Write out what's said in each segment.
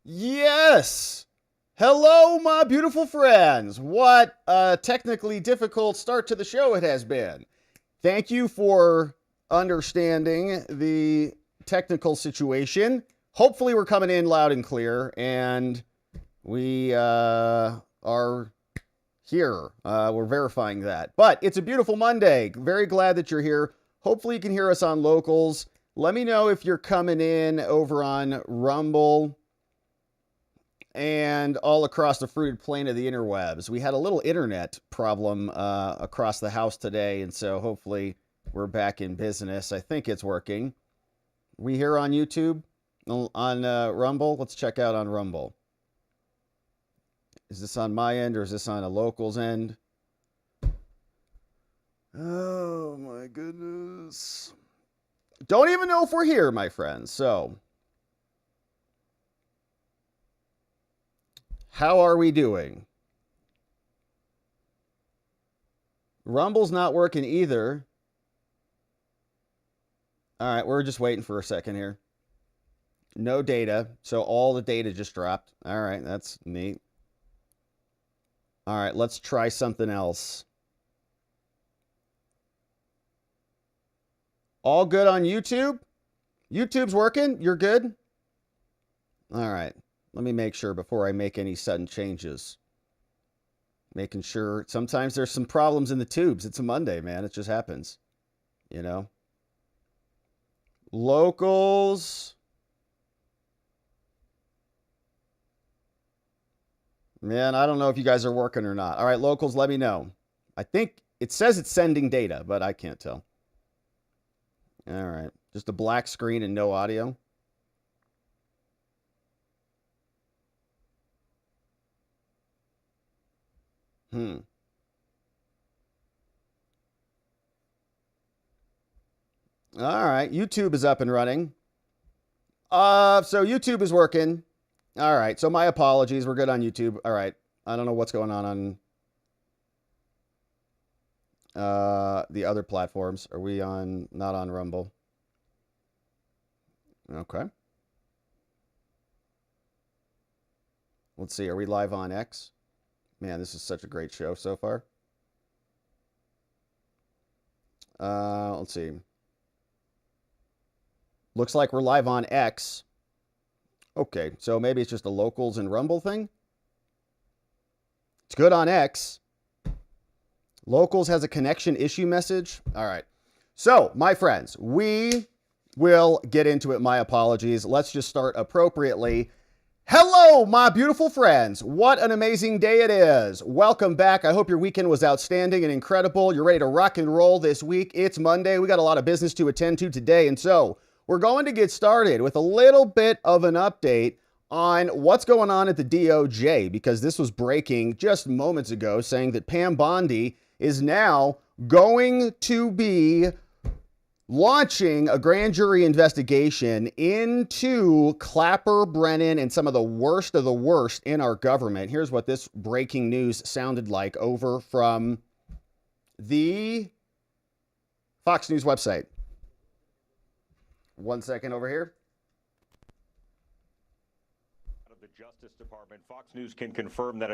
Yes! Hello, my beautiful friends. What a technically difficult start to the show it has been. Thank you for understanding the technical situation. Hopefully, we're coming in loud and clear, and we are here. We're verifying that. But it's a beautiful Monday. Very glad that you're here. Hopefully, you can hear us on locals. Let me know if you're coming in over on Rumble and all across the fruited plain of the interwebs. We had a little internet problem across the house today, and so hopefully we're back in business. I think it's working. We here on YouTube, on Rumble? Let's check out on Rumble. Is this on my end or is this on a local's end? Oh my goodness. Don't even know if we're here, my friends. So, how are we doing? Rumble's not working either. All right, we're just waiting for a second here. No data, so all the data just dropped. All right, that's neat. All right, let's try something else. All good on YouTube? YouTube's working? You're good? All right. Let me make sure before I make any sudden changes. Making sure. Sometimes there's some problems in the tubes. It's a Monday, man. It just happens. You know? Locals. Man, I don't know if you guys are working or not. All right, locals, let me know. I think it says it's sending data, but I can't tell. All right. Just a black screen and no audio. All right. YouTube is up and running. So YouTube is working. All right. So my apologies. We're good on YouTube. All right. I don't know what's going on the other platforms. Are we on, not on Rumble? Okay. Let's see. Are we live on X? Man, this is such a great show so far. Let's see. Looks like we're live on X. Okay, so maybe it's just a locals and Rumble thing. It's good on X. Locals has a connection issue message. All right. So, my friends, we will get into it. My apologies. Let's just start appropriately. Hello, my beautiful friends. What an amazing day it is. Welcome back. I hope your weekend was outstanding and incredible. You're ready to rock and roll this week. It's Monday. We got a lot of business to attend to today. And so we're going to get started with a little bit of an update on what's going on at the DOJ, because this was breaking just moments ago saying that Pam Bondi is now going to be launching a grand jury investigation into Clapper, Brennan, and some of the worst in our government. Here's what this breaking news sounded like over from the Fox News website. One second over here. Of the Justice Department, Fox News can confirm that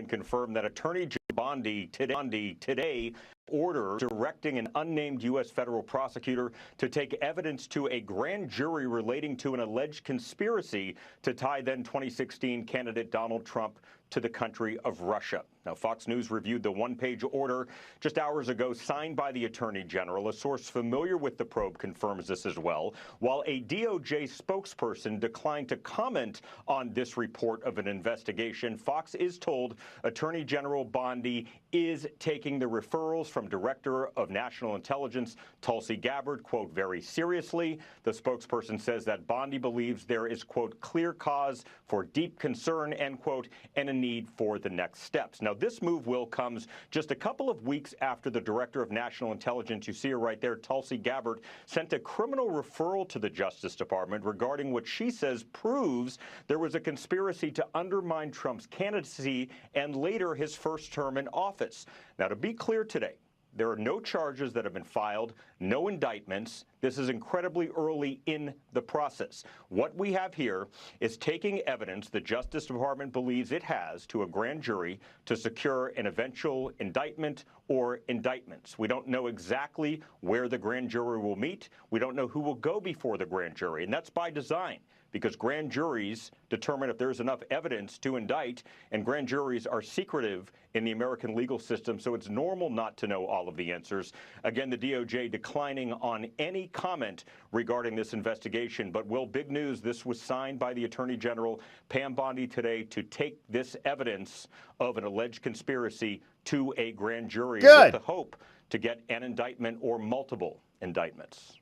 Attorney Bondi today order directing an unnamed U.S. federal prosecutor to take evidence to a grand jury relating to an alleged conspiracy to tie then 2016 candidate Donald Trump to the country of Russia. Now, Fox News reviewed the one-page order just hours ago signed by the Attorney General. A source familiar with the probe confirms this as well, while a DOJ spokesperson declined to comment on this report of an investigation. Fox is told Attorney General Bondi is taking the referrals from Director of National Intelligence Tulsi Gabbard, quote, very seriously. The spokesperson says that Bondi believes there is, quote, clear cause for deep concern, end quote, and a need for the next steps. Now, this move comes just a couple of weeks after the Director of National Intelligence, you see her right there, Tulsi Gabbard, sent a criminal referral to the Justice Department regarding what she says proves there was a conspiracy to undermine Trump's candidacy and later his first term in office. Now, to be clear today, There are no charges that have been filed, no indictments. This is incredibly early in the process. What we have here is taking evidence the Justice Department believes it has to a grand jury to secure an eventual indictment or indictments. We don't know exactly where the grand jury will meet. We don't know who will go before the grand jury, and that's by design, because grand juries determine if there's enough evidence to indict, and grand juries are secretive in the American legal system, so it's normal not to know all of the answers. Again, the DOJ declining on any comment regarding this investigation. But, Will, big news, this was signed by the Attorney General, Pam Bondi, today to take this evidence of an alleged conspiracy to a grand jury with the hope to get an indictment or multiple indictments.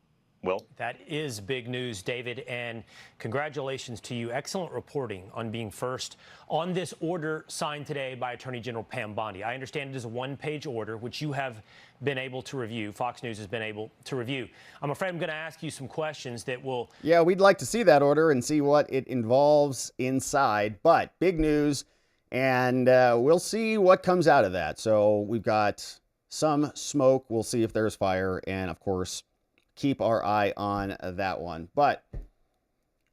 Will? That is big news, David, and congratulations to you. Excellent reporting on being first on this order signed today by Attorney General Pam Bondi. I understand it is a one-page order, which you have been able to review. Fox News has been able to review. I'm afraid I'm going to ask you some questions that will... Yeah, we'd like to see that order and see what it involves inside, but big news, and we'll see what comes out of that. So we've got some smoke. We'll see if there's fire, and of course, keep our eye on that one. But,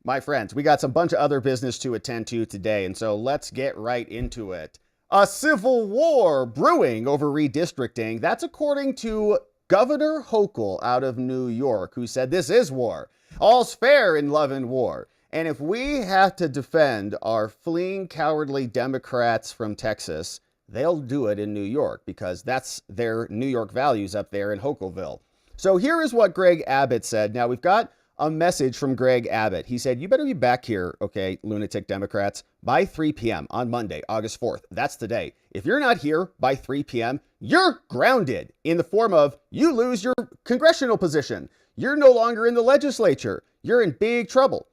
my friends, we got some bunch of other business to attend to today, and so let's get right into it. A civil war brewing over redistricting. That's according to Governor Hochul out of New York, who said this is war. All's fair in love and war. And if we have to defend our fleeing cowardly Democrats from Texas, they'll do it in New York, because that's their New York values up there in Hochulville. So here is what Greg Abbott said. Now, we've got a message from Greg Abbott. He said, you better be back here, okay, lunatic Democrats, by 3 p.m. on Monday, August 4th. That's today. If you're not here by 3 p.m., you're grounded, in the form of you lose your congressional position. You're no longer in the legislature. You're in big trouble.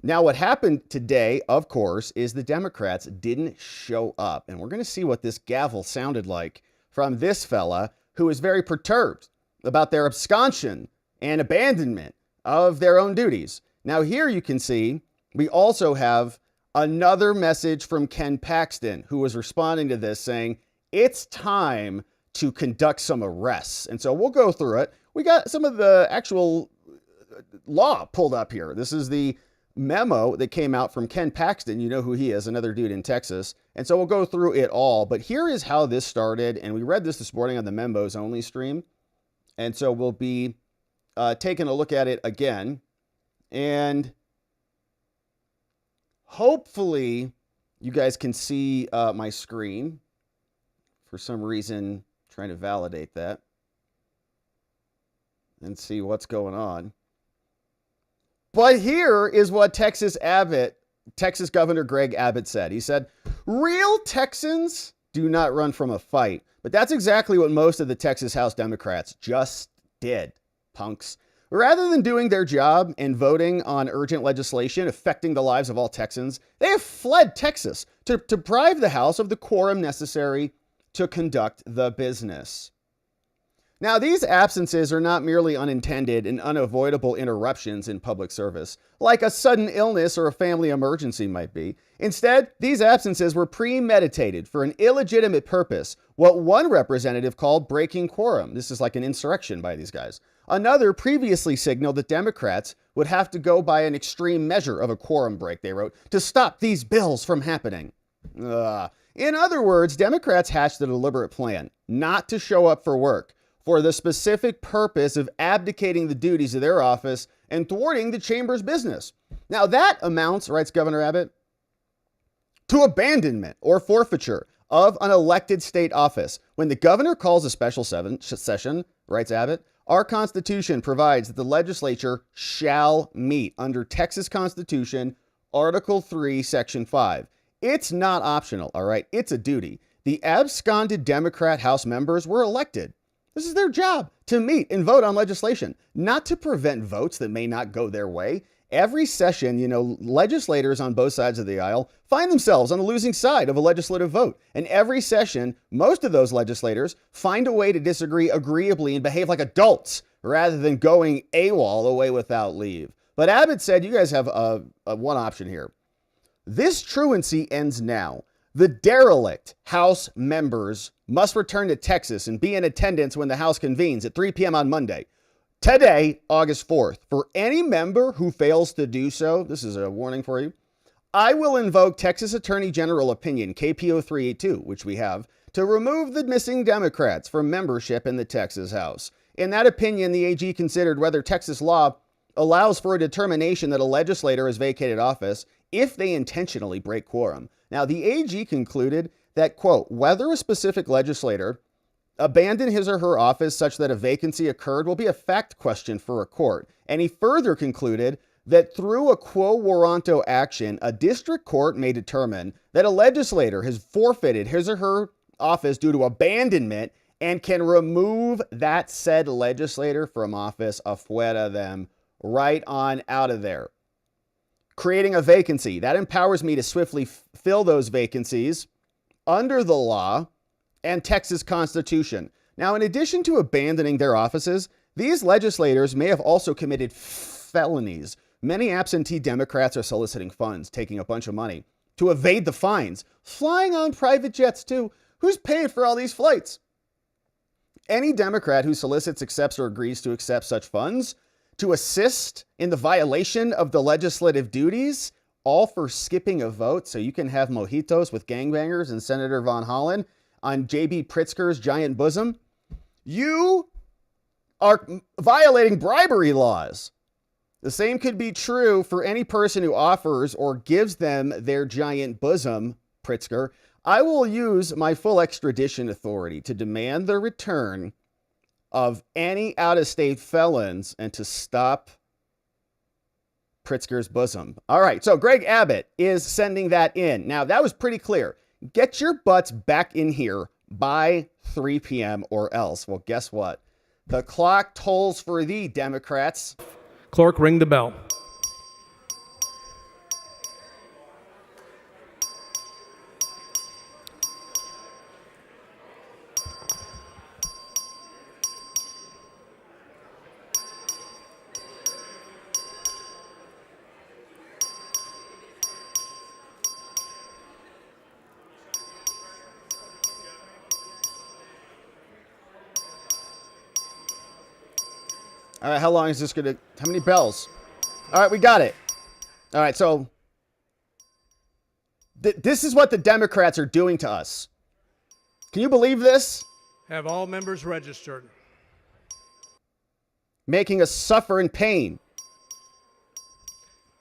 Now, what happened today, of course, is the Democrats didn't show up. And we're going to see what this gavel sounded like from this fella, who is very perturbed about their absconsion and abandonment of their own duties. Now, here you can see we also have another message from Ken Paxton, who was responding to this, saying it's time to conduct some arrests. And so we'll go through it. We got some of the actual law pulled up here. This is the memo that came out from Ken Paxton. You know who he is, another dude in Texas. And so we'll go through it all. But here is how this started. And we read this morning on the Members Only stream. And so we'll be taking a look at it again. And hopefully you guys can see my screen. For some reason, trying to validate that and see what's going on. But here is what Texas Governor Greg Abbott said. He said, real Texans do not run from a fight. But that's exactly what most of the Texas House Democrats just did, punks. Rather than doing their job and voting on urgent legislation affecting the lives of all Texans, they have fled Texas to deprive the House of the quorum necessary to conduct the business. Now, these absences are not merely unintended and unavoidable interruptions in public service, like a sudden illness or a family emergency might be. Instead, these absences were premeditated for an illegitimate purpose, what one representative called breaking quorum. This is like an insurrection by these guys. Another previously signaled that Democrats would have to go by an extreme measure of a quorum break, they wrote, to stop these bills from happening. In other words, Democrats hatched a deliberate plan not to show up for work, for the specific purpose of abdicating the duties of their office and thwarting the chamber's business. Now that amounts, writes Governor Abbott, to abandonment or forfeiture of an elected state office. When the governor calls a special session, writes Abbott, our Constitution provides that the legislature shall meet under Texas Constitution, Article 3, Section 5. It's not optional, all right? It's a duty. The absconded Democrat House members were elected. This is their job, to meet and vote on legislation, not to prevent votes that may not go their way. Every session, legislators on both sides of the aisle find themselves on the losing side of a legislative vote. And every session, most of those legislators find a way to disagree agreeably and behave like adults rather than going AWOL away without leave. But Abbott said, you guys have one option here. This truancy ends now. The derelict House members must return to Texas and be in attendance when the House convenes at 3 p.m. on Monday. Today, August 4th. For any member who fails to do so, this is a warning for you, I will invoke Texas Attorney General Opinion KPO 382, which we have, to remove the missing Democrats from membership in the Texas House. In that opinion, the AG considered whether Texas law allows for a determination that a legislator has vacated office if they intentionally break quorum. Now, the AG concluded that, quote, whether a specific legislator abandoned his or her office such that a vacancy occurred will be a fact question for a court. And he further concluded that through a quo warranto action, a district court may determine that a legislator has forfeited his or her office due to abandonment and can remove that said legislator from office afuera them, right on out of there. Creating a vacancy. That empowers me to swiftly fill those vacancies under the law and Texas Constitution. Now, in addition to abandoning their offices, these legislators may have also committed felonies. Many absentee Democrats are soliciting funds, taking a bunch of money to evade the fines, flying on private jets too. Who's paying for all these flights? Any Democrat who solicits, accepts, or agrees to accept such funds to assist in the violation of the legislative duties, all for skipping a vote so you can have mojitos with gangbangers and Senator Von Hollen on J.B. Pritzker's giant bosom, you are violating bribery laws. The same could be true for any person who offers or gives them their giant bosom, Pritzker. I will use my full extradition authority to demand the return of any out-of-state felons and to stop Pritzker's bosom. All right, so Greg Abbott is sending that in. Now, that was pretty clear. Get your butts back in here by 3 p.m. or else. Well, guess what? The clock tolls for thee, Democrats. Clerk, ring the bell. All right, how long is this gonna, how many bells? All right, we got it. All right, so this is what the Democrats are doing to us. Can you believe this? Have all members registered? Making us suffer in pain.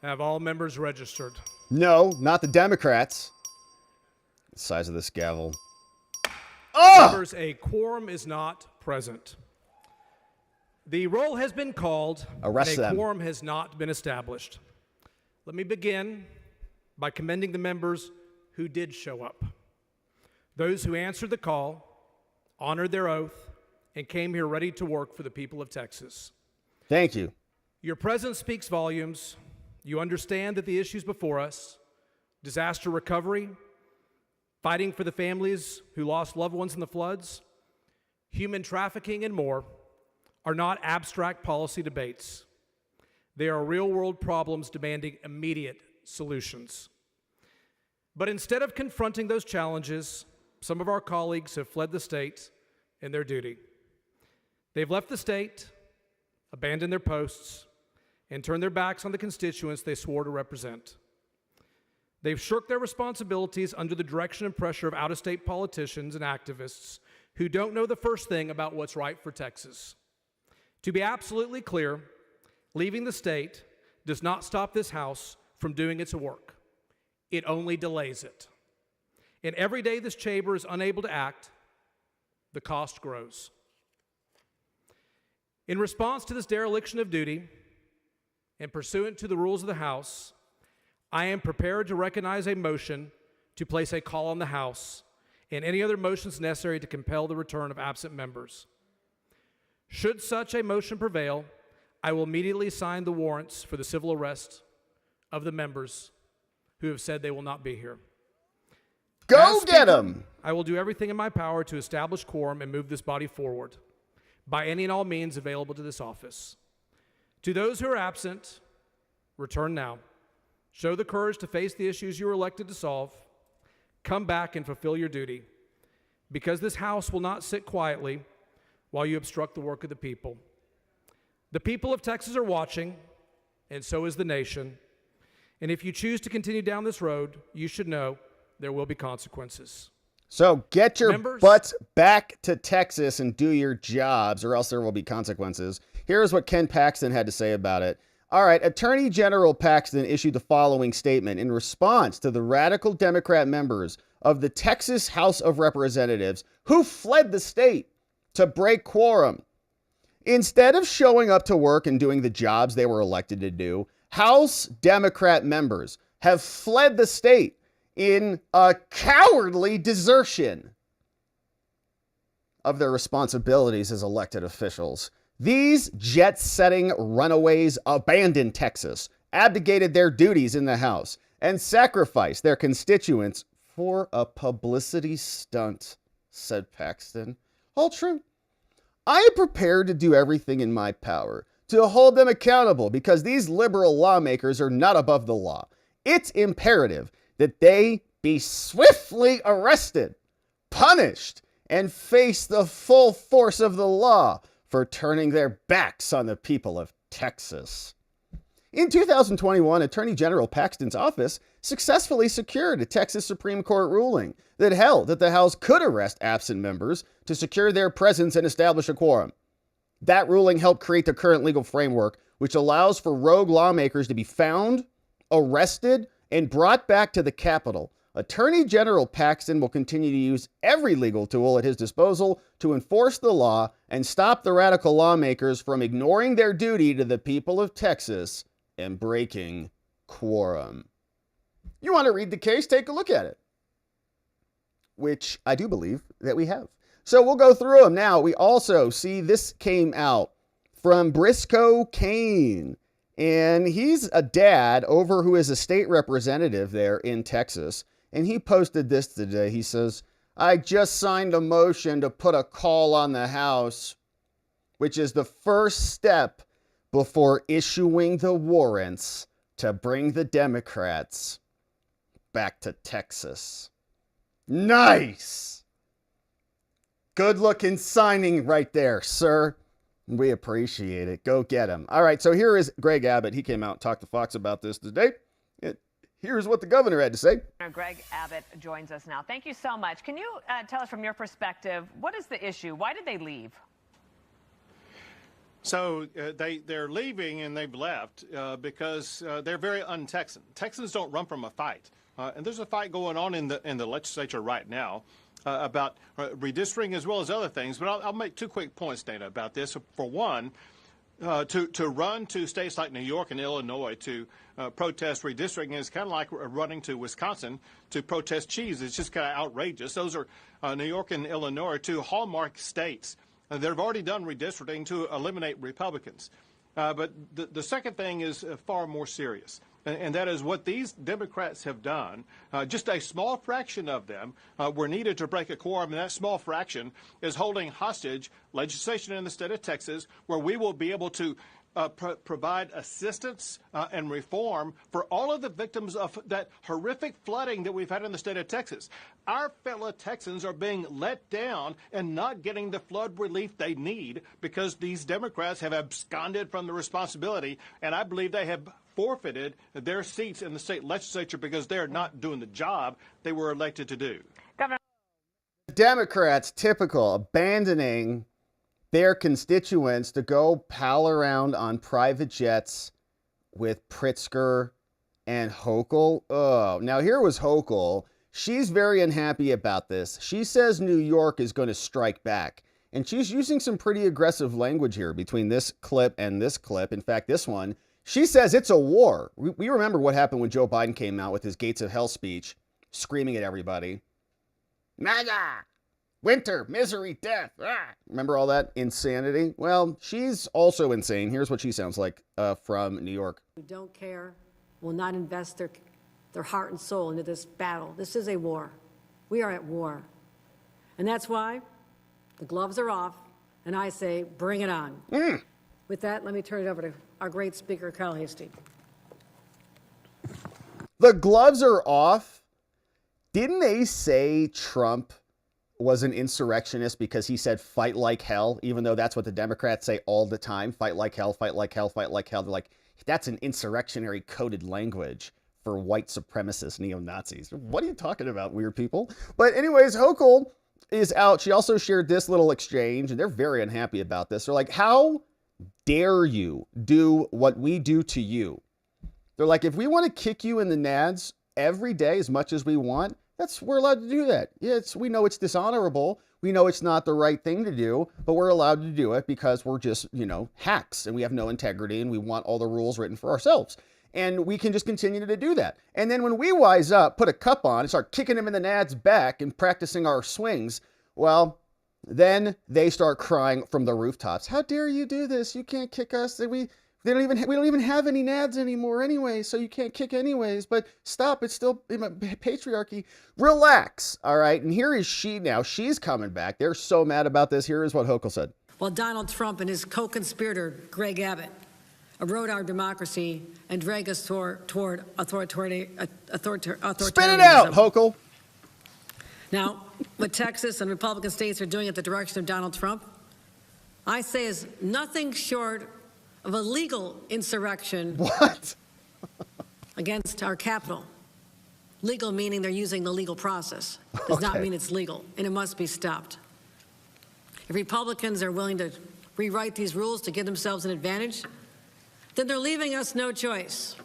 Have all members registered? No, not the Democrats. The size of this gavel. Oh! Members, a quorum is not present. The roll has been called, Arrest and a them. quorum has not been established. Let me begin by commending the members who did show up. Those who answered the call, honored their oath, and came here ready to work for the people of Texas. Thank you. Your presence speaks volumes. You understand that the issues before us, disaster recovery, fighting for the families who lost loved ones in the floods, human trafficking, and more, are not abstract policy debates. They are real-world problems demanding immediate solutions. But instead of confronting those challenges, some of our colleagues have fled the state in their duty. They've left the state, abandoned their posts, and turned their backs on the constituents they swore to represent. They've shirked their responsibilities under the direction and pressure of out-of-state politicians and activists who don't know the first thing about what's right for Texas. To be absolutely clear, leaving the state does not stop this House from doing its work. It only delays it. And every day this chamber is unable to act, the cost grows. In response to this dereliction of duty, and pursuant to the rules of the House, I am prepared to recognize a motion to place a call on the House and any other motions necessary to compel the return of absent members. Should such a motion prevail, I will immediately sign the warrants for the civil arrest of the members who have said they will not be here. Go get them! I will do everything in my power to establish quorum and move this body forward by any and all means available to this office. To those who are absent, return now. Show the courage to face the issues you were elected to solve. come back and fulfill your duty, because this House will not sit quietly while you obstruct the work of the people. The people of Texas are watching, and so is the nation. And if you choose to continue down this road, you should know there will be consequences. So get your Members? butts back to Texas and do your jobs, or else there will be consequences. Here's what Ken Paxton had to say about it. All right, Attorney General Paxton issued the following statement in response to the radical Democrat members of the Texas House of Representatives who fled the state to break quorum. Instead of showing up to work and doing the jobs they were elected to do, House Democrat members have fled the state in a cowardly desertion of their responsibilities as elected officials. These jet-setting runaways abandoned Texas, abdicated their duties in the House, and sacrificed their constituents for a publicity stunt, said Paxton. All true. I am prepared to do everything in my power to hold them accountable because these liberal lawmakers are not above the law. It's imperative that they be swiftly arrested, punished, and face the full force of the law for turning their backs on the people of Texas. In 2021, Attorney General Paxton's office successfully secured a Texas Supreme Court ruling that held that the House could arrest absent members to secure their presence and establish a quorum. That ruling helped create the current legal framework, which allows for rogue lawmakers to be found, arrested, and brought back to the Capitol. Attorney General Paxton will continue to use every legal tool at his disposal to enforce the law and stop the radical lawmakers from ignoring their duty to the people of Texas and breaking quorum. You want to read the case? Take a look at it, which I do believe that we have. So we'll go through them now. We also see this came out from Briscoe Kane, and he's a dad over who is a state representative there in Texas. And he posted this today. He says, I just signed a motion to put a call on the House, which is the first step before issuing the warrants to bring the Democrats back to Texas. Nice. Good looking signing right there, sir. We appreciate it. Go get him. All right, so here is Greg Abbott. He came out and talked to Fox about this today. Here's what the governor had to say. Greg Abbott joins us now. Thank you so much. Can you tell us from your perspective, what is the issue? Why did they leave? So they're leaving and they've left because they're very un-Texan. Texans don't run from a fight. And there's a fight going on in the legislature right now about redistricting as well as other things. But I'll make two quick points, Dana, about this. For one, to run to states like New York and Illinois to protest redistricting is kind of like running to Wisconsin to protest cheese. It's just kind of outrageous. Those are New York and Illinois are two hallmark states. They've already done redistricting to eliminate Republicans. But the second thing is far more serious. And that is what these Democrats have done. Just a small fraction of them were needed to break a quorum, and that small fraction is holding hostage legislation in the state of Texas where we will be able to provide assistance and reform for all of the victims of that horrific flooding that we've had in the state of Texas. Our fellow Texans are being let down and not getting the flood relief they need because these Democrats have absconded from the responsibility, and I believe they have forfeited their seats in the state legislature because they're not doing the job they were elected to do. Governor. Democrats, typical, abandoning their constituents to go pal around on private jets with Pritzker and Hochul. Oh, now here was Hochul. She's very unhappy about this. She says New York is going to strike back. And she's using some pretty aggressive language here between this clip and this clip. In fact, this one, she says it's a war. We remember what happened when Joe Biden came out with his Gates of Hell speech, screaming at everybody. MAGA! Winter, misery, death. Ah. Remember all that insanity? Well, she's also insane. Here's what she sounds like from New York. Who don't care, will not invest their heart and soul into this battle. This is a war. We are at war. And that's why the gloves are off, and I say, bring it on. With that, let me turn it over to our great speaker, Kyle Hasty. The gloves are off. Didn't they say Trump was an insurrectionist because he said fight like hell, even though that's what the Democrats say all the time, fight like hell, fight like hell, fight like hell. They're like, that's an insurrectionary coded language for white supremacist neo-Nazis. What are you talking about, weird people? But anyways, Hochul is out. She also shared this little exchange, and they're very unhappy about this. They're like, how dare you do what we do to you? They're like, if we want to kick you in the nads every day as much as we want, we're allowed to do that. We know it's dishonorable. We know it's not the right thing to do, but we're allowed to do it because we're just, hacks and we have no integrity and we want all the rules written for ourselves. And we can just continue to do that. And then when we wise up, put a cup on and start kicking them in the nads back and practicing our swings, well, then they start crying from the rooftops. How dare you do this? You can't kick us. We don't even have any nads anymore anyway, so you can't kick anyways. But stop, it's still patriarchy. Relax, all right? And here is she now. She's coming back. They're so mad about this. Here is what Hochul said. While Donald Trump and his co-conspirator, Greg Abbott, erode our democracy and drag us toward authoritarianism. Spit it out, Hochul. Now, what Texas and Republican states are doing at the direction of Donald Trump, I say is nothing short of a legal insurrection. What? Against our capital. Legal meaning they're using the legal process. Does not mean it's legal, and it must be stopped. If Republicans are willing to rewrite these rules to give themselves an advantage, then they're leaving us no choice.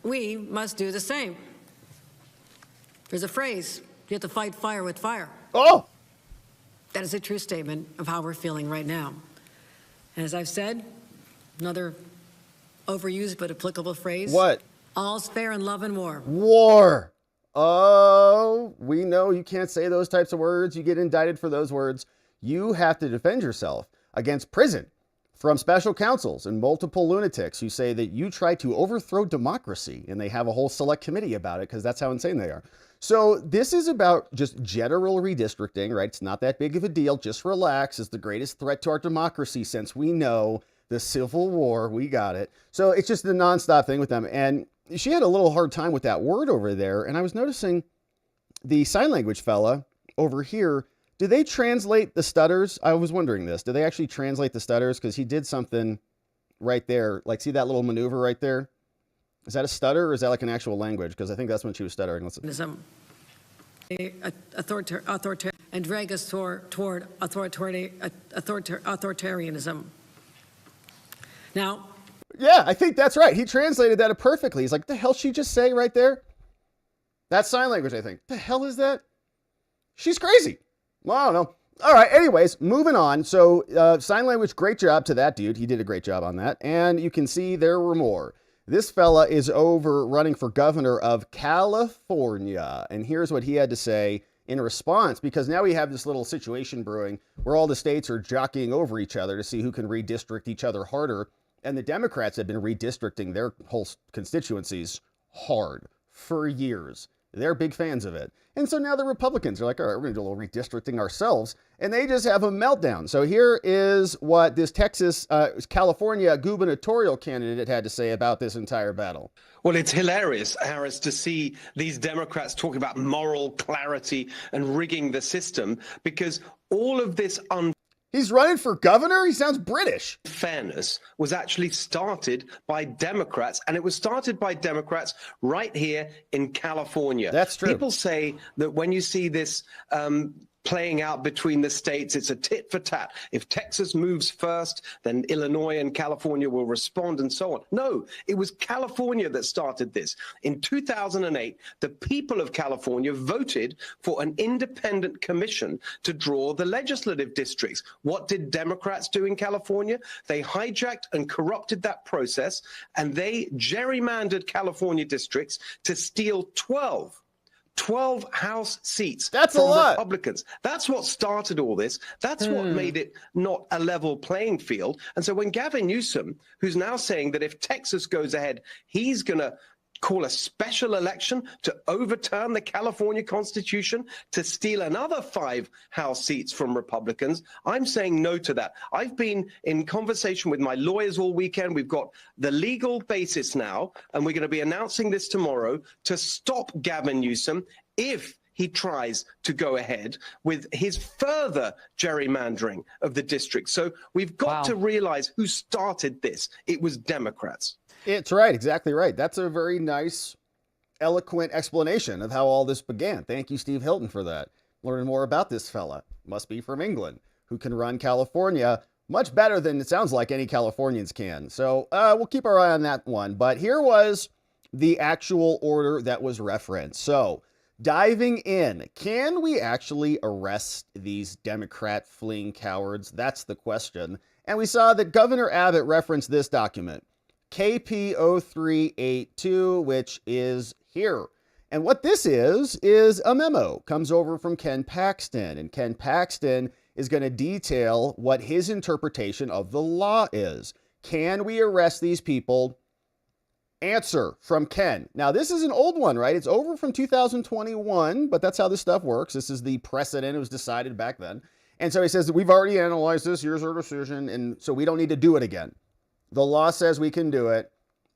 We must do the same. There's a phrase, you have to fight fire with fire. Oh! That is a true statement of how we're feeling right now. And as I've said, another overused but applicable phrase. What? All's fair in love and war. War. Oh, we know you can't say those types of words. You get indicted for those words. You have to defend yourself against prison from special counsels and multiple lunatics who say that you try to overthrow democracy, and they have a whole select committee about it because that's how insane they are. So this is about just general redistricting, right? It's not that big of a deal. Just relax. It's the greatest threat to our democracy since we know the Civil War. We got it. So it's just a nonstop thing with them. And she had a little hard time with that word over there. And I was noticing the sign language fella over here. Do they translate the stutters? I was wondering this. Do they actually translate the stutters? Because he did something right there. Like, see that little maneuver right there? Is that a stutter or is that like an actual language? Because I think that's when she was stuttering. Listen. Authoritarian and drag us toward authoritarianism. Now, yeah, I think that's right. He translated that perfectly. He's like, the hell she just say right there? That's sign language, I think. The hell is that? She's crazy. Well, I don't know. All right, anyways, moving on. So sign language, great job to that dude. He did a great job on that. And you can see there were more. This fella is over running for governor of California. And here's what he had to say in response, because now we have this little situation brewing where all the states are jockeying over each other to see who can redistrict each other harder. And the Democrats have been redistricting their whole constituencies hard for years. They're big fans of it. And so now the Republicans are like, all right, we're going to do a little redistricting ourselves. And they just have a meltdown. So here is what this California gubernatorial candidate had to say about this entire battle. Well, it's hilarious, Harris, to see these Democrats talking about moral clarity and rigging the system, because all of this He's running for governor? He sounds British. Fairness was actually started by Democrats, and it was started by Democrats right here in California. That's true. People say that when you see this playing out between the states, it's a tit for tat. If Texas moves first, then Illinois and California will respond and so on. No, it was California that started this. In 2008, the people of California voted for an independent commission to draw the legislative districts. What did Democrats do in California? They hijacked and corrupted that process, and they gerrymandered California districts to steal 12 House seats from Republicans. That's what started all this. That's what made it not a level playing field. And so when Gavin Newsom, who's now saying that if Texas goes ahead, he's going to call a special election to overturn the California Constitution to steal another 5 House seats from Republicans, I'm saying no to that. I've been in conversation with my lawyers all weekend. We've got the legal basis now, and we're going to be announcing this tomorrow to stop Gavin Newsom if he tries to go ahead with his further gerrymandering of the district. So we've got to realize who started this. It was Democrats. It's right. Exactly right. That's a very nice, eloquent explanation of how all this began. Thank you, Steve Hilton, for that. Learning more about this fella. Must be from England, who can run California much better than it sounds like any Californians can. So we'll keep our eye on that one. But here was the actual order that was referenced. So diving in, can we actually arrest these Democrat fleeing cowards? That's the question. And we saw that Governor Abbott referenced this document, KP 0382, which is here. And what this is a memo. Comes over from Ken Paxton. And Ken Paxton is going to detail what his interpretation of the law is. Can we arrest these people? Answer from Ken. Now, this is an old one, right? It's over from 2021, but that's how this stuff works. This is the precedent. It was decided back then. And so he says that we've already analyzed this. Here's our decision. And so we don't need to do it again. The law says we can do it.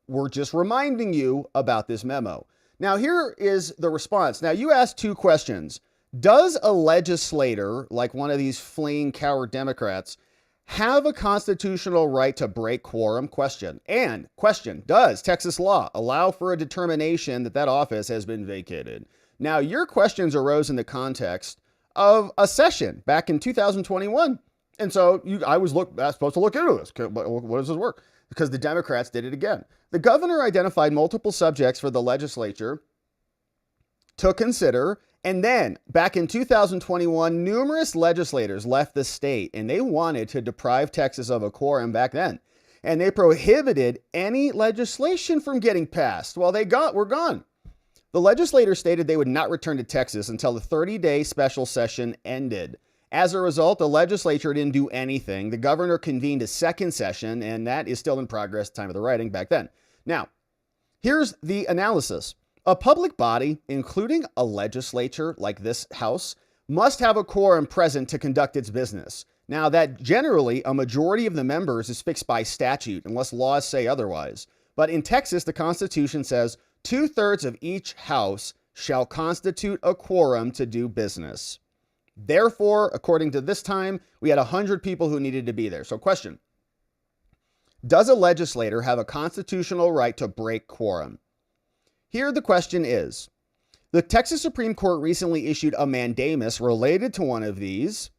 We're just reminding you about this memo. Now, here is the response. Now, you asked two questions. Does a legislator, like one of these fleeing coward Democrats, have a constitutional right to break quorum? Question. And question, does Texas law allow for a determination that that office has been vacated? Now, your questions arose in the context of a session back in 2021. And so I was supposed to look into this. What does this work? Because the Democrats did it again. The governor identified multiple subjects for the legislature to consider. And then back in 2021, numerous legislators left the state and they wanted to deprive Texas of a quorum back then. And they prohibited any legislation from getting passed while were gone. The legislators stated they would not return to Texas until the 30-day special session ended. As a result, the legislature didn't do anything. The governor convened a second session, and that is still in progress at the time of the writing back then. Now, here's the analysis. A public body, including a legislature like this House, must have a quorum present to conduct its business. Now, that generally a majority of the members is fixed by statute unless laws say otherwise. But in Texas, the Constitution says 2/3 of each house shall constitute a quorum to do business. Therefore, according to this time, we had 100 people who needed to be there. So question, does a legislator have a constitutional right to break quorum? Here the question is, the Texas Supreme Court recently issued a mandamus related to one of these,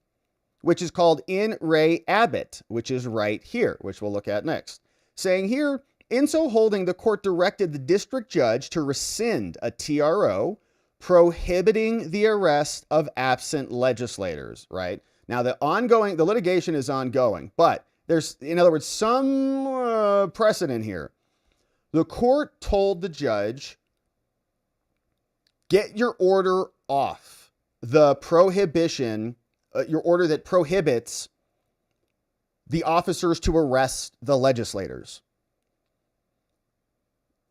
which is called In Re Abbott, which is right here, which we'll look at next. Saying here, in so holding, the court directed the district judge to rescind a TRO prohibiting the arrest of absent legislators, right? Now, the litigation is ongoing, but there's, in other words, some precedent here. The court told the judge, get your order off. The prohibition, your order that prohibits the officers to arrest the legislators.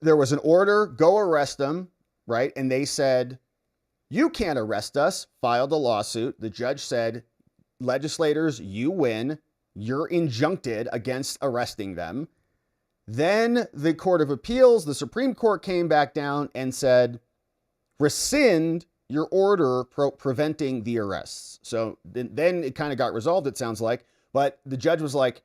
There was an order, go arrest them, right? And they said, you can't arrest us, filed a lawsuit. The judge said, legislators, you win. You're injuncted against arresting them. Then the Court of Appeals, the Supreme Court came back down and said, rescind your order preventing the arrests. So then it kind of got resolved, it sounds like. But the judge was like,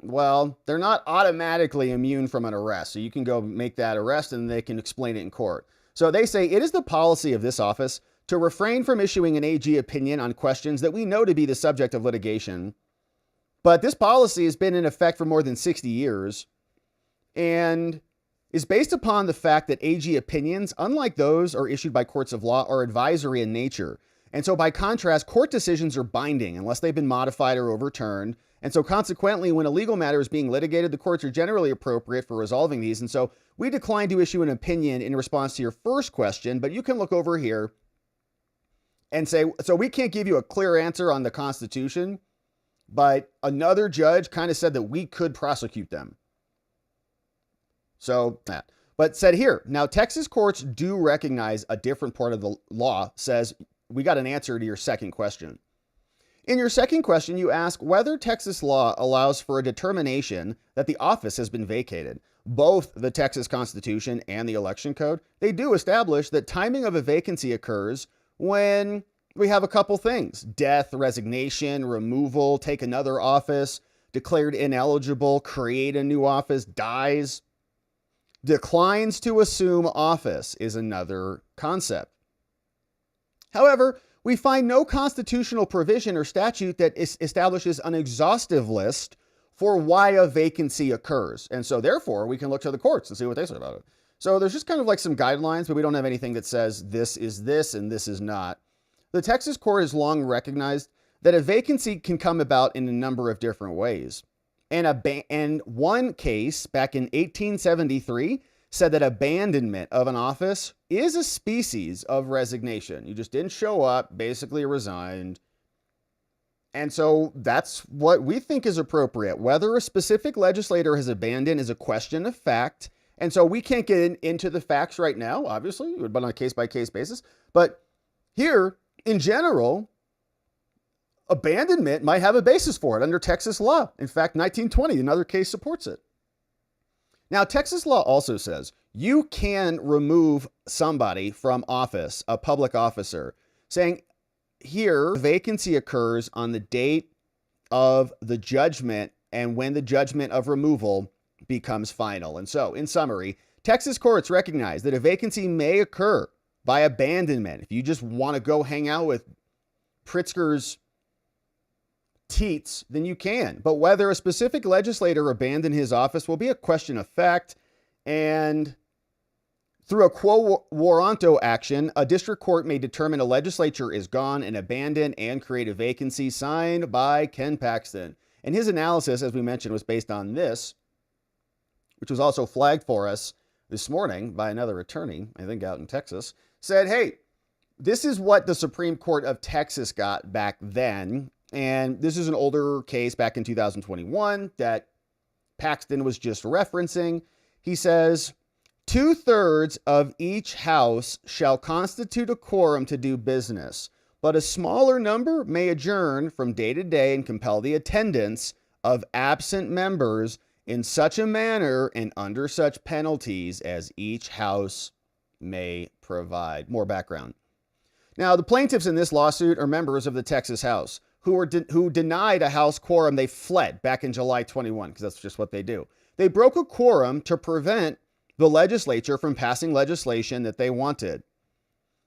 well, they're not automatically immune from an arrest. So you can go make that arrest and they can explain it in court. So they say it is the policy of this office to refrain from issuing an AG opinion on questions that we know to be the subject of litigation. But this policy has been in effect for more than 60 years and is based upon the fact that AG opinions, unlike those are issued by courts of law, are advisory in nature. And so by contrast, court decisions are binding unless they've been modified or overturned. And so consequently, when a legal matter is being litigated, the courts are generally appropriate for resolving these. And so we declined to issue an opinion in response to your first question, but you can look over here and say, so we can't give you a clear answer on the Constitution, but another judge kind of said that we could prosecute them. So, but said here, now Texas courts do recognize a different part of the law says we got an answer to your second question. In your second question, you ask whether Texas law allows for a determination that the office has been vacated. both the Texas Constitution and the election code, they do establish that timing of a vacancy occurs when we have a couple things: death, resignation, removal, take another office, declared ineligible, create a new office, dies, declines to assume office is another concept. However, we find no constitutional provision or statute that establishes an exhaustive list for why a vacancy occurs. And so therefore, we can look to the courts and see what they say about it. So there's just kind of like some guidelines, but we don't have anything that says this is this and this is not. The Texas court has long recognized that a vacancy can come about in a number of different ways. And one case back in 1873 said that abandonment of an office is a species of resignation. You just didn't show up, basically resigned. And so that's what we think is appropriate. Whether a specific legislator has abandoned is a question of fact. And so we can't get into the facts right now, obviously, but on a case-by-case basis. But here, in general, abandonment might have a basis for it under Texas law. In fact, 1920, another case supports it. Now, Texas law also says you can remove somebody from office, a public officer, saying here vacancy occurs on the date of the judgment and when the judgment of removal becomes final. And so, in summary, Texas courts recognize that a vacancy may occur by abandonment. If you just want to go hang out with Pritzker's teats, then you can. But whether a specific legislator abandoned his office will be a question of fact. And through a quo warranto action, a district court may determine a legislature is gone and abandoned and create a vacancy, signed by Ken Paxton. And his analysis, as we mentioned, was based on this, which was also flagged for us this morning by another attorney, I think out in Texas, said, hey, this is what the Supreme Court of Texas got back then. And this is an older case back in 2021 that Paxton was just referencing. He says, 2/3 of each house shall constitute a quorum to do business, but a smaller number may adjourn from day to day and compel the attendance of absent members in such a manner and under such penalties as each house may provide. More background. Now, the plaintiffs in this lawsuit are members of the Texas House who denied a House quorum. They fled back in July 21, because that's just what they do. They broke a quorum to prevent the legislature from passing legislation that they wanted.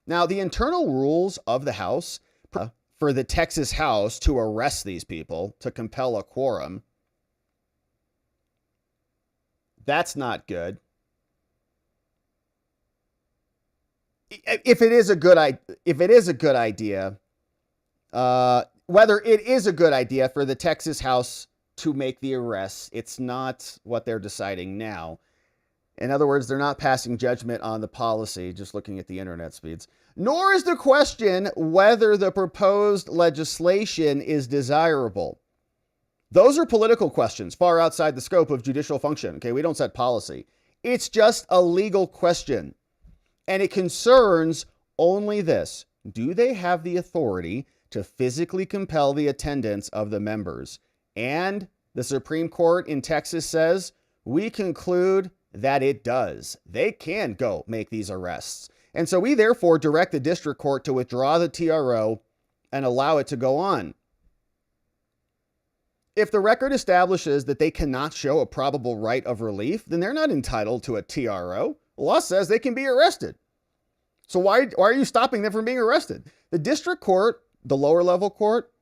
Now, the internal rules of the House for the Texas House to arrest these people, to compel a quorum, that's not good. If it is a good idea, whether it is a good idea for the Texas House to make the arrests, it's not what they're deciding now. In other words, they're not passing judgment on the policy, just looking at the internet speeds. Nor is the question whether the proposed legislation is desirable. Those are political questions far outside the scope of judicial function. Okay, we don't set policy. It's just a legal question. And it concerns only this: do they have the authority to physically compel the attendance of the members? And the Supreme Court in Texas says, we conclude that it does. They can go make these arrests. And so we therefore direct the district court to withdraw the TRO and allow it to go on. If the record establishes that they cannot show a probable right of relief, then they're not entitled to a TRO. The law says they can be arrested. So why are you stopping them from being arrested? The district court, the lower level court,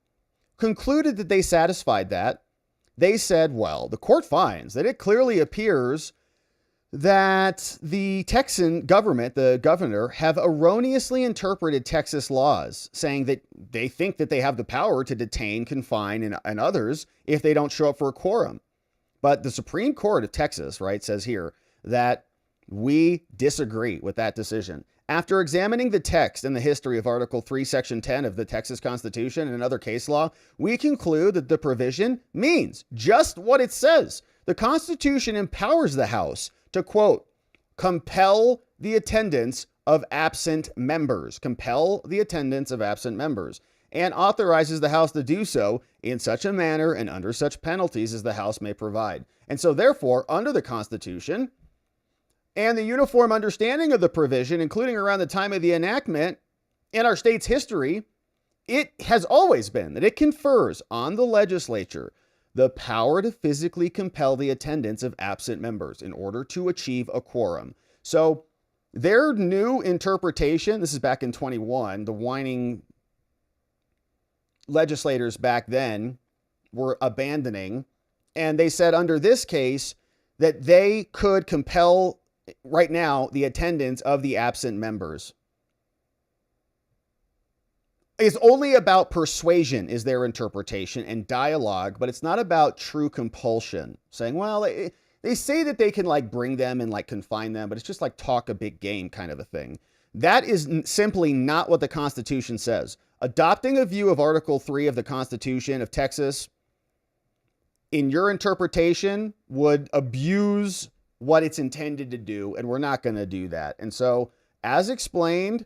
concluded that they satisfied that. They said, well, the court finds that it clearly appears that the Texan government, the governor, have erroneously interpreted Texas laws, saying that they think that they have the power to detain, confine, and others if they don't show up for a quorum. But the Supreme Court of Texas, right, says here that we disagree with that decision. After examining the text and the history of Article 3, Section 10 of the Texas Constitution and other case law, we conclude that the provision means just what it says. The Constitution empowers the House to, quote, compel the attendance of absent members. Compel the attendance of absent members. and authorizes the House to do so in such a manner and under such penalties as the House may provide. And so therefore, under the Constitution and the uniform understanding of the provision, including around the time of the enactment in our state's history, it has always been that it confers on the legislature the power to physically compel the attendance of absent members in order to achieve a quorum. So their new interpretation, this is back in 21, the whining legislators back then were abandoning, and they said under this case that they could compel right now the attendance of the absent members. It's only about persuasion is their interpretation and dialogue, but it's not about true compulsion. Saying, well, they say that they can like bring them and like confine them, but it's just like talk a big game kind of a thing. That is simply not what the Constitution says. Adopting a view of Article 3 of the Constitution of Texas in your interpretation would abuse what it's intended to do, and we're not going to do that. And so, as explained,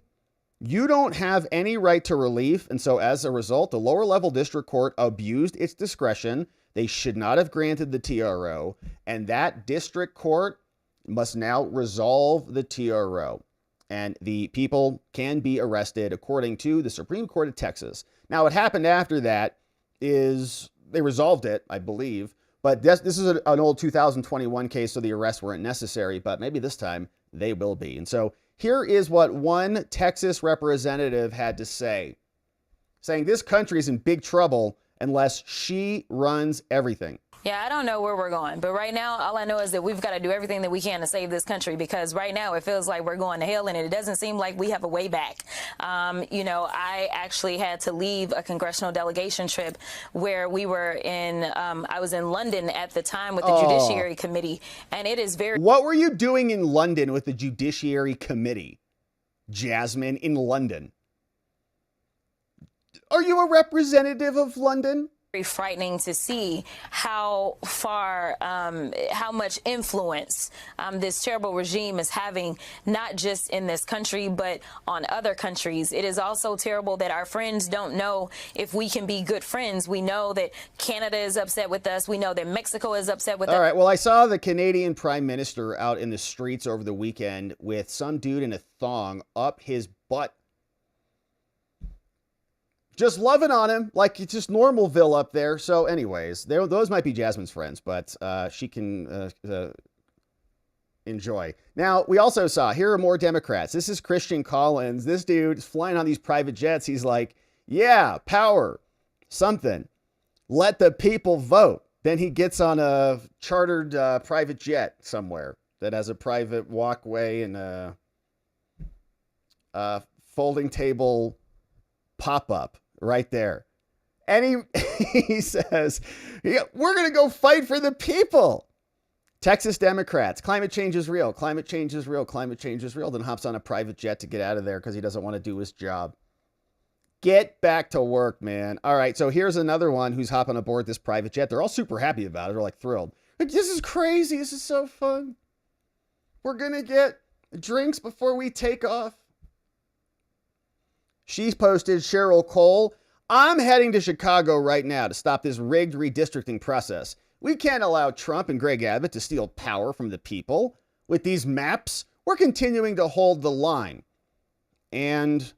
you don't have any right to relief, and so as a result, the lower level district court abused its discretion. They should not have granted the TRO, and that district court must now resolve the TRO, and the people can be arrested according to the Supreme Court of Texas. Now, what happened after that is they resolved it, I believe, but this is an old 2021 case, so the arrests weren't necessary, but maybe this time they will be. And so here is what one Texas representative had to say, saying this country is in big trouble unless she runs everything. Yeah, I don't know where we're going, but right now, all I know is that we've got to do everything that we can to save this country, because right now it feels like we're going to hell, and it doesn't seem like we have a way back. You know, I actually had to leave a congressional delegation trip where we were in, I was in London at the time with the Judiciary Committee, and it is very... What were you doing in London with the Judiciary Committee, Jasmine, in London? Are you a representative of London? Very frightening to see how far, how much influence this terrible regime is having, not just in this country, but on other countries. It is also terrible that our friends don't know if we can be good friends. We know that Canada is upset with us. We know that Mexico is upset with us. All right, well, I saw the Canadian Prime Minister out in the streets over the weekend with some dude in a thong up his butt. Just loving on him like it's just Normalville up there. So anyways, those might be Jasmine's friends, but she can enjoy. Now, we also saw, here are more Democrats. This is Christian Collins. This dude is flying on these private jets. He's like, yeah, power, something. Let the people vote. Then he gets on a chartered private jet somewhere that has a private walkway and a folding table pop-up right there. And he says, we're going to go fight for the people. Texas Democrats, climate change is real. Climate change is real. Climate change is real. Then hops on a private jet to get out of there because he doesn't want to do his job. Get back to work, man. All right, so here's another one who's hopping aboard this private jet. They're all super happy about it. They're like thrilled. Like, this is crazy. This is so fun. We're going to get drinks before we take off. She's posted, Cheryl Cole, I'm heading to Chicago right now to stop this rigged redistricting process. We can't allow Trump and Greg Abbott to steal power from the people. With these maps, we're continuing to hold the line and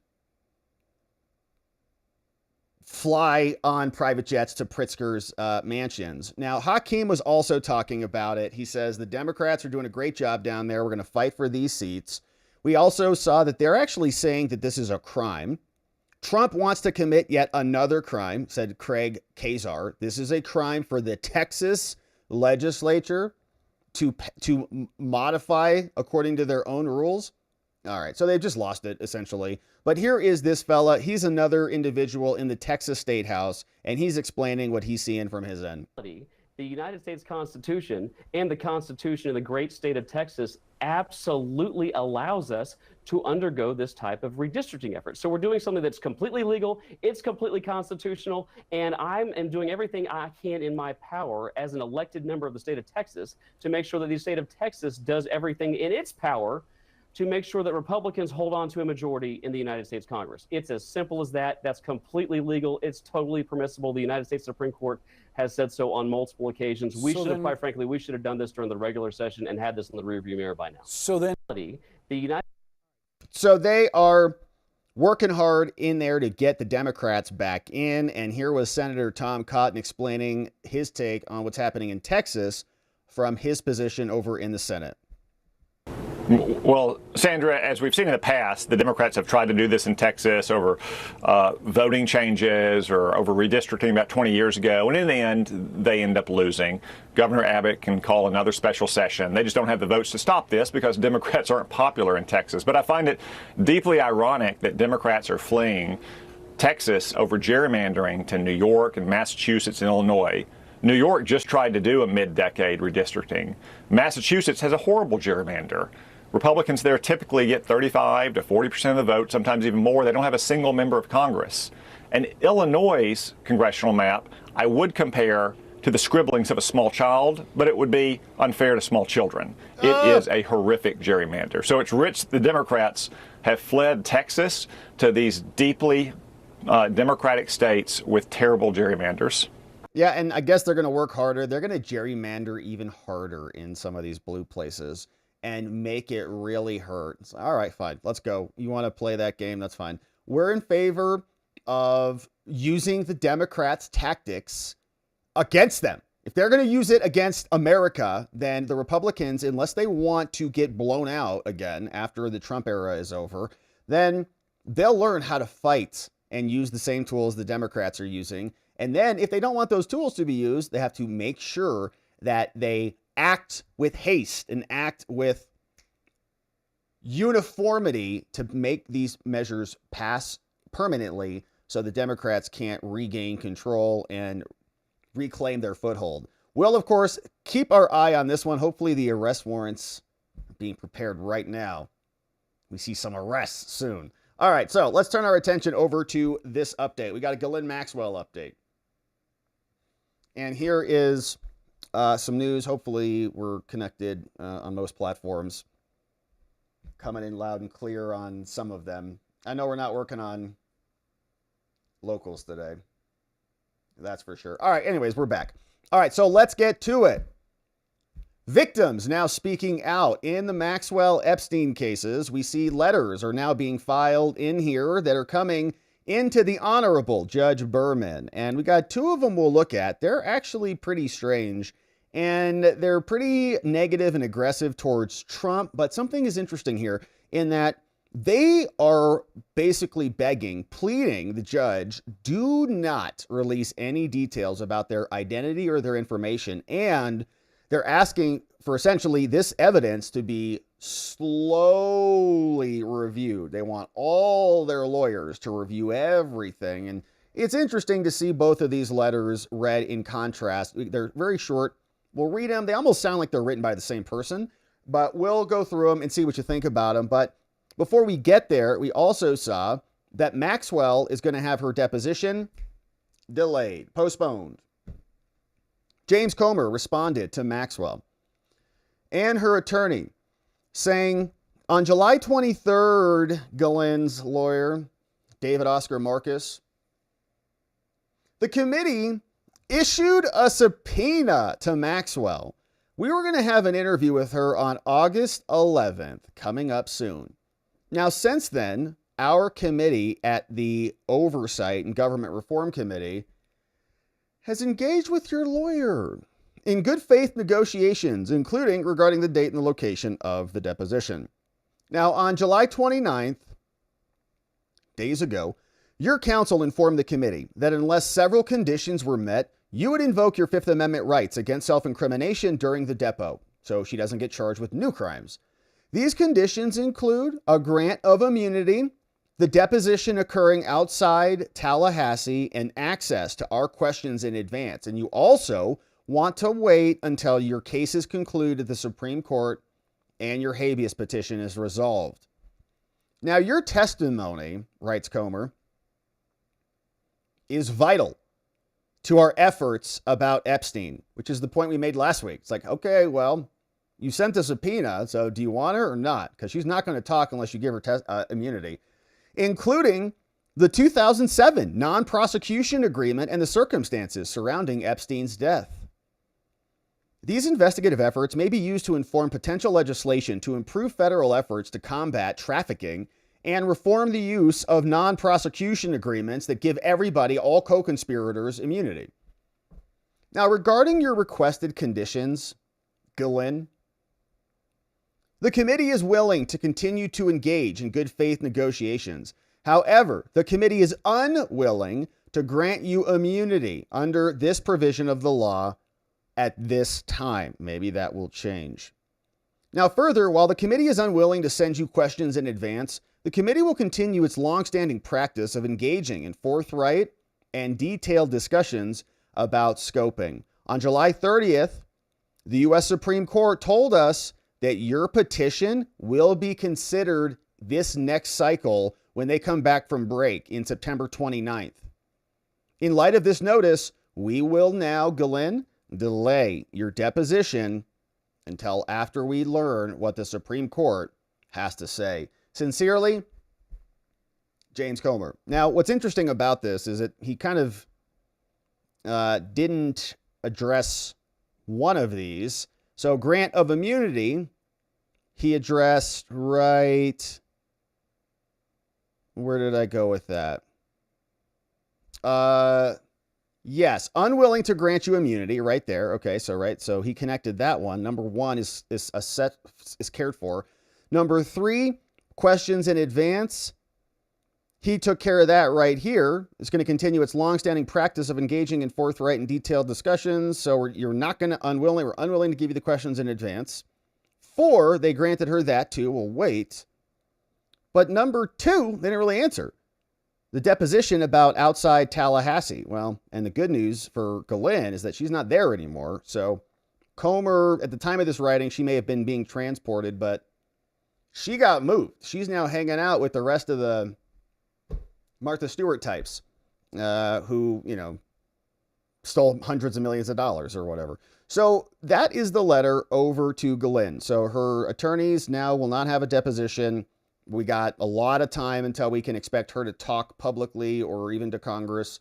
fly on private jets to Pritzker's mansions. Now, Hakeem was also talking about it. He says the Democrats are doing a great job down there. We're going to fight for these seats. We also saw that they're actually saying that this is a crime. Trump wants to commit yet another crime, said Craig Kazar. This is a crime for the Texas legislature to modify according to their own rules. All right, so they've just lost it, essentially. But here is this fella. He's another individual in the Texas State House, and he's explaining what he's seeing from his end. The United States Constitution and the Constitution of the great state of Texas absolutely allows us to undergo this type of redistricting effort. So we're doing something that's completely legal, it's completely constitutional, and I am doing everything I can in my power as an elected member of the state of Texas to make sure that the state of Texas does everything in its power to make sure that Republicans hold on to a majority in the United States Congress. It's as simple as that. That's completely legal. It's totally permissible. The United States Supreme Court has said so on multiple occasions. We should have, quite frankly, we should have done this during the regular session and had this in the rearview mirror by now. So then, So they are working hard in there to get the Democrats back in. And here was Senator Tom Cotton explaining his take on what's happening in Texas from his position over in the Senate. Well, Sandra, as we've seen in the past, the Democrats have tried to do this in Texas over voting changes or over redistricting about 20 years ago. And in the end, they end up losing. Governor Abbott can call another special session. They just don't have the votes to stop this because Democrats aren't popular in Texas. But I find it deeply ironic that Democrats are fleeing Texas over gerrymandering to New York and Massachusetts and Illinois. New York just tried to do a mid-decade redistricting. Massachusetts has a horrible gerrymander. Republicans there typically get 35 to 40% of the vote, sometimes even more. They don't have a single member of Congress. And Illinois' congressional map, I would compare to the scribblings of a small child, but it would be unfair to small children. It is a horrific gerrymander. So it's rich the Democrats have fled Texas to these deeply Democratic states with terrible gerrymanders. Yeah, and I guess they're going to work harder. They're going to gerrymander even harder in some of these blue places and make it really hurt. It's, all right, fine, let's go. You want to play that game? That's fine. We're in favor of using the Democrats' tactics against them. If they're going to use it against America, then the Republicans, unless they want to get blown out again after the Trump era is over, then they'll learn how to fight and use the same tools the Democrats are using. And then if they don't want those tools to be used, they have to make sure that they act with haste and act with uniformity to make these measures pass permanently so the Democrats can't regain control and reclaim their foothold. We'll, of course, keep our eye on this one. Hopefully the arrest warrants are being prepared right now. We see some arrests soon. All right, so let's turn our attention over to this update. We got a Ghislaine Maxwell update. And here is some news. Hopefully we're connected on most platforms. Coming in loud and clear on some of them. I know we're not working on locals today. That's for sure. All right, anyways, we're back. All right, so let's get to it. Victims now speaking out in the Maxwell Epstein cases. We see letters are now being filed in here that are coming into the Honorable Judge Berman. And we got two of them we'll look at. They're actually pretty strange. And they're pretty negative and aggressive towards Trump. But something is interesting here in that they are basically begging, pleading the judge, do not release any details about their identity or their information. And they're asking for essentially this evidence to be slowly reviewed. They want all their lawyers to review everything. And it's interesting to see both of these letters read in contrast. They're very short. We'll read them. They almost sound like they're written by the same person, but we'll go through them and see what you think about them. But before we get there, we also saw that Maxwell is going to have her deposition delayed, postponed. James Comer responded to Maxwell and her attorney saying on July 23rd, Ghislaine's lawyer, David Oscar Marcus, the committee issued a subpoena to Maxwell. We were going to have an interview with her on August 11th, coming up soon. Now, since then, our committee at the Oversight and Government Reform Committee has engaged with your lawyer in good faith negotiations, including regarding the date and the location of the deposition. Now, on July 29th, days ago, your counsel informed the committee that unless several conditions were met, you would invoke your Fifth Amendment rights against self-incrimination during the depo, so she doesn't get charged with new crimes. These conditions include a grant of immunity, the deposition occurring outside Tallahassee, and access to our questions in advance. And you also want to wait until your case is concluded at the Supreme Court and your habeas petition is resolved. Now, your testimony, writes Comer, is vital to our efforts about Epstein, which is the point we made last week. It's like, okay, well, You sent a subpoena, so do you want her or not? Because she's not going to talk unless you give her immunity, including the 2007 non-prosecution agreement and the circumstances surrounding Epstein's death. These investigative efforts may be used to inform potential legislation to improve federal efforts to combat trafficking and reform the use of non-prosecution agreements that give everybody, all co-conspirators, immunity. Now, regarding your requested conditions, Ghislaine, the committee is willing to continue to engage in good faith negotiations. However, the committee is unwilling to grant you immunity under this provision of the law at this time. Maybe that will change. Now, further, while the committee is unwilling to send you questions in advance, the committee will continue its longstanding practice of engaging in forthright and detailed discussions about scoping. On July 30th, the U.S. Supreme Court told us that your petition will be considered this next cycle when they come back from break in September 29th. In light of this notice, we will now, Ghislaine, delay your deposition until after we learn what the Supreme Court has to say. Sincerely, James Comer. Now, what's interesting about this is that he kind of didn't address one of these. So grant of immunity, he addressed right. Where did I go with that? Yes, unwilling to grant you immunity right there. Okay, so he connected that one. Number one is cared for. Number three, questions in advance. He took care of that right here. It's going to continue its longstanding practice of engaging in forthright and detailed discussions. So we're unwilling to give you the questions in advance. 4, they granted her that too. We'll wait. But number 2, they didn't really answer. The deposition about outside Tallahassee. Well, and the good news for Ghislaine is that she's not there anymore. So Comer, at the time of this writing, she may have been being transported, but she got moved. She's now hanging out with the rest of the Martha Stewart types who, stole hundreds of millions of dollars or whatever. So that is the letter over to Ghislaine. So her attorneys now will not have a deposition. We got a lot of time until we can expect her to talk publicly or even to Congress.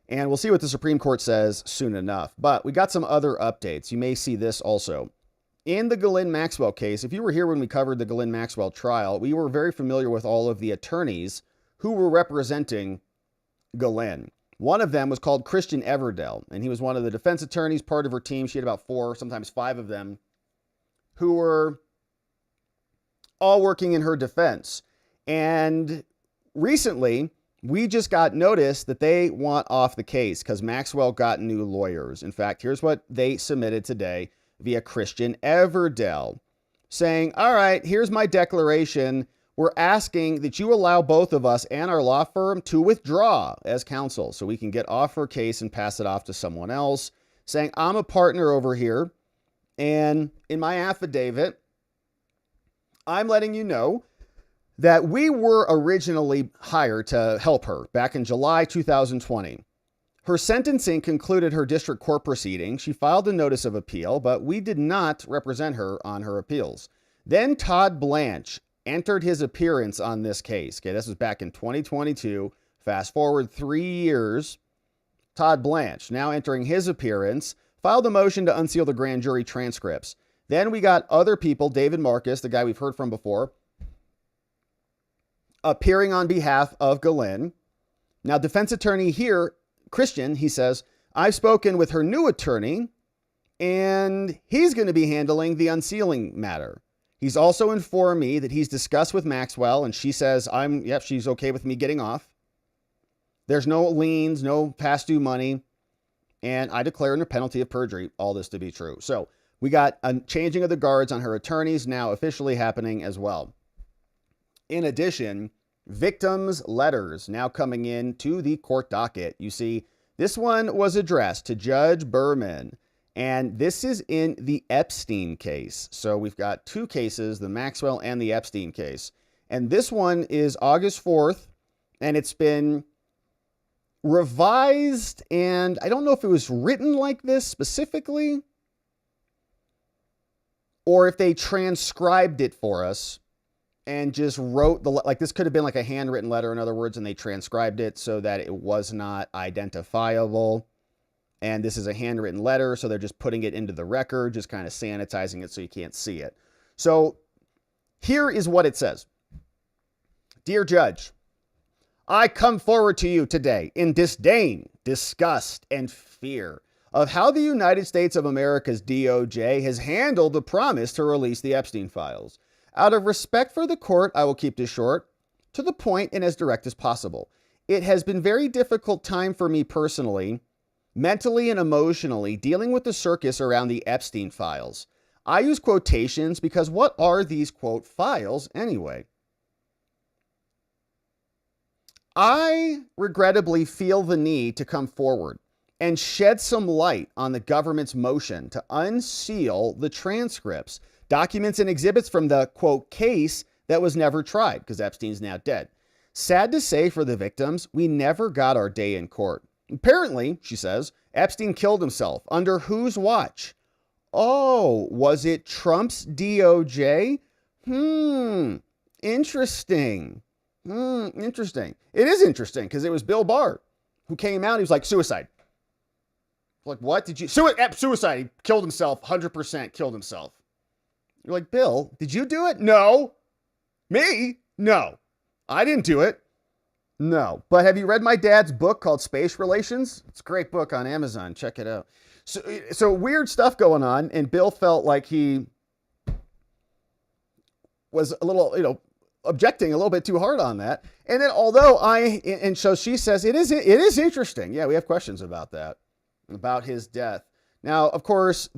And we'll see what the Supreme Court says soon enough. But we got some other updates. You may see this also. In the Ghislaine Maxwell case, if you were here when we covered the Ghislaine Maxwell trial, we were very familiar with all of the attorneys who were representing Ghislaine. One of them was called Christian Everdell, and he was one of the defense attorneys, part of her team. She had about 4, sometimes 5 of them, who were all working in her defense. And recently, we just got notice that they want off the case because Maxwell got new lawyers. In fact, here's what they submitted today via Christian Everdell, saying, all right, here's my declaration. We're asking that you allow both of us and our law firm to withdraw as counsel so we can get off her case and pass it off to someone else, saying, I'm a partner over here. And in my affidavit, I'm letting you know that we were originally hired to help her back in July 2020. Her sentencing concluded her district court proceeding. She filed a notice of appeal, but we did not represent her on her appeals. Then Todd Blanche entered his appearance on this case. Okay, this was back in 2022. Fast forward 3 years. Todd Blanche, now entering his appearance, filed a motion to unseal the grand jury transcripts. Then we got other people, David Marcus, the guy we've heard from before, appearing on behalf of Ghislaine. Now, defense attorney here, Christian, he says, I've spoken with her new attorney, and he's going to be handling the unsealing matter. He's also informed me that he's discussed with Maxwell, and she says, she's okay with me getting off. There's no liens, no past due money, and I declare under penalty of perjury all this to be true. So we got a changing of the guards on her attorneys now officially happening as well. In addition, victims' letters now coming in to the court docket. You see, this one was addressed to Judge Berman, and this is in the Epstein case. So we've got 2 cases, the Maxwell and the Epstein case. And this one is August 4th, and it's been revised, and I don't know if it was written like this specifically, or if they transcribed it for us and just wrote like this could have been like a handwritten letter, in other words, and they transcribed it so that it was not identifiable. And this is a handwritten letter, so they're just putting it into the record, just kind of sanitizing it so you can't see it. So here is what it says. Dear Judge, I come forward to you today in disdain, disgust, and fear of how the United States of America's DOJ has handled the promise to release the Epstein files. Out of respect for the court, I will keep this short, to the point, and as direct as possible. It has been a very difficult time for me personally, mentally and emotionally, dealing with the circus around the Epstein files. I use quotations because what are these, quote, files anyway? I regrettably feel the need to come forward and shed some light on the government's motion to unseal the transcripts, documents, and exhibits from the, quote, case that was never tried, because Epstein's now dead. Sad to say for the victims, we never got our day in court. Apparently, she says, Epstein killed himself. Under whose watch? Oh, was it Trump's DOJ? Interesting. Interesting. It is interesting because it was Bill Barr who came out. He was like, suicide. Like, what did you? Suicide. He killed himself. 100% killed himself. You're like, Bill, did you do it? No. Me? No. I didn't do it. No. But have you read my dad's book called Space Relations? It's a great book on Amazon. Check it out. So weird stuff going on. And Bill felt like he was a little, objecting a little bit too hard on that. And then so she says, it is interesting. Yeah, we have questions about that, about his death. Now, of course,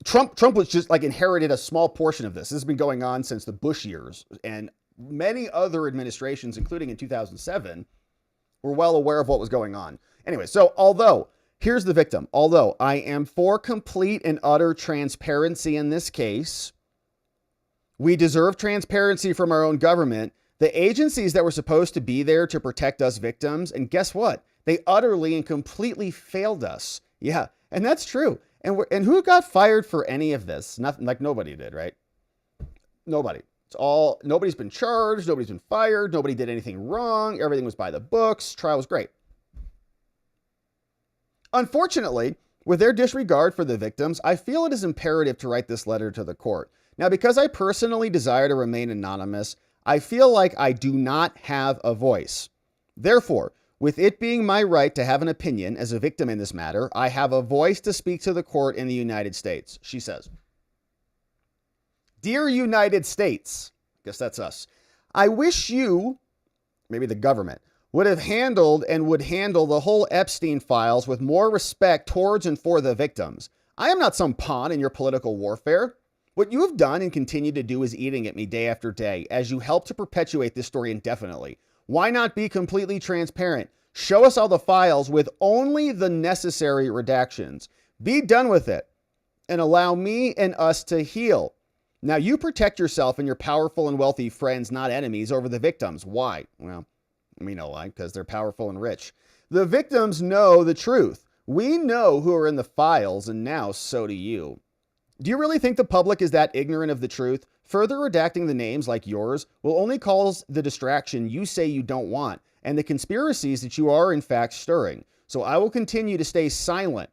Trump was just like inherited a small portion of this. This has been going on since the Bush years, and many other administrations, including in 2007, were well aware of what was going on. Anyway, so here's the victim. Although I am for complete and utter transparency in this case, we deserve transparency from our own government. The agencies that were supposed to be there to protect us victims, and guess what? They utterly and completely failed us. Yeah, and that's true. And who got fired for any of this? Nothing. Like nobody did, right? Nobody. Nobody's been charged. Nobody's been fired. Nobody did anything wrong. Everything was by the books. Trial was great. Unfortunately, with their disregard for the victims, I feel it is imperative to write this letter to the court. Now, because I personally desire to remain anonymous, I feel like I do not have a voice. Therefore, with it being my right to have an opinion as a victim in this matter, I have a voice to speak to the court in the United States. She says, Dear United States, I guess that's us, I wish you, maybe the government, would have handled and would handle the whole Epstein files with more respect towards and for the victims. I am not some pawn in your political warfare. What you have done and continue to do is eating at me day after day as you help to perpetuate this story indefinitely. Why not be completely transparent? Show us all the files with only the necessary redactions. Be done with it and allow me and us to heal. Now you protect yourself and your powerful and wealthy friends, not enemies, over the victims. Why? Well, we know why, because they're powerful and rich. The victims know the truth. We know who are in the files, and now so do you. Do you really think the public is that ignorant of the truth? Further redacting the names like yours will only cause the distraction you say you don't want and the conspiracies that you are in fact stirring. So I will continue to stay silent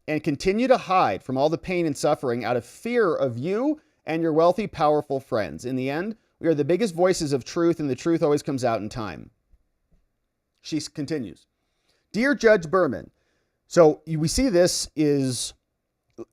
and continue to hide from all the pain and suffering out of fear of you and your wealthy, powerful friends. In the end, we are the biggest voices of truth, and the truth always comes out in time. She continues, Dear Judge Berman, so we see this is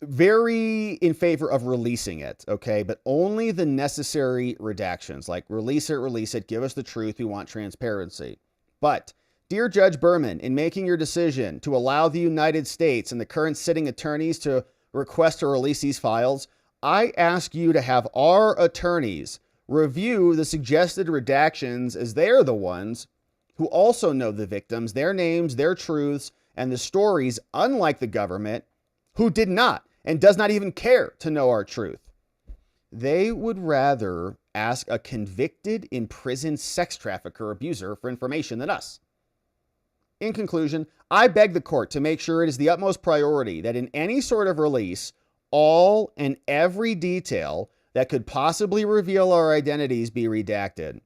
very in favor of releasing it, okay? But only the necessary redactions, like release it, give us the truth, we want transparency. But, Dear Judge Berman, in making your decision to allow the United States and the current sitting attorneys to request to release these files, I ask you to have our attorneys review the suggested redactions, as they are the ones who also know the victims, their names, their truths, and the stories, unlike the government, who did not and does not even care to know our truth. They would rather ask a convicted, imprisoned sex trafficker abuser for information than us. In conclusion, I beg the court to make sure it is the utmost priority that in any sort of release, all and every detail that could possibly reveal our identities be redacted.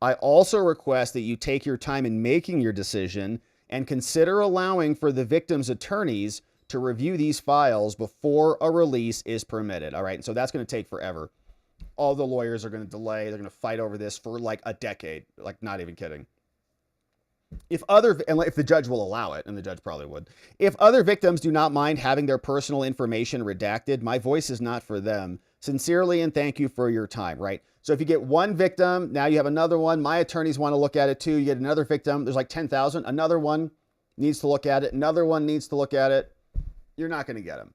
I also request that you take your time in making your decision and consider allowing for the victim's attorneys to review these files before a release is permitted. All right, and so that's going to take forever. All the lawyers are going to delay. They're going to fight over this for like a decade. Like, not even kidding. If the judge will allow it, and the judge probably would, if other victims do not mind having their personal information redacted, my voice is not for them. Sincerely, and thank you for your time, right? So if you get one victim, now you have another one. My attorneys want to look at it too. You get another victim. There's like 10,000. Another one needs to look at it. Another one needs to look at it. You're not going to get them.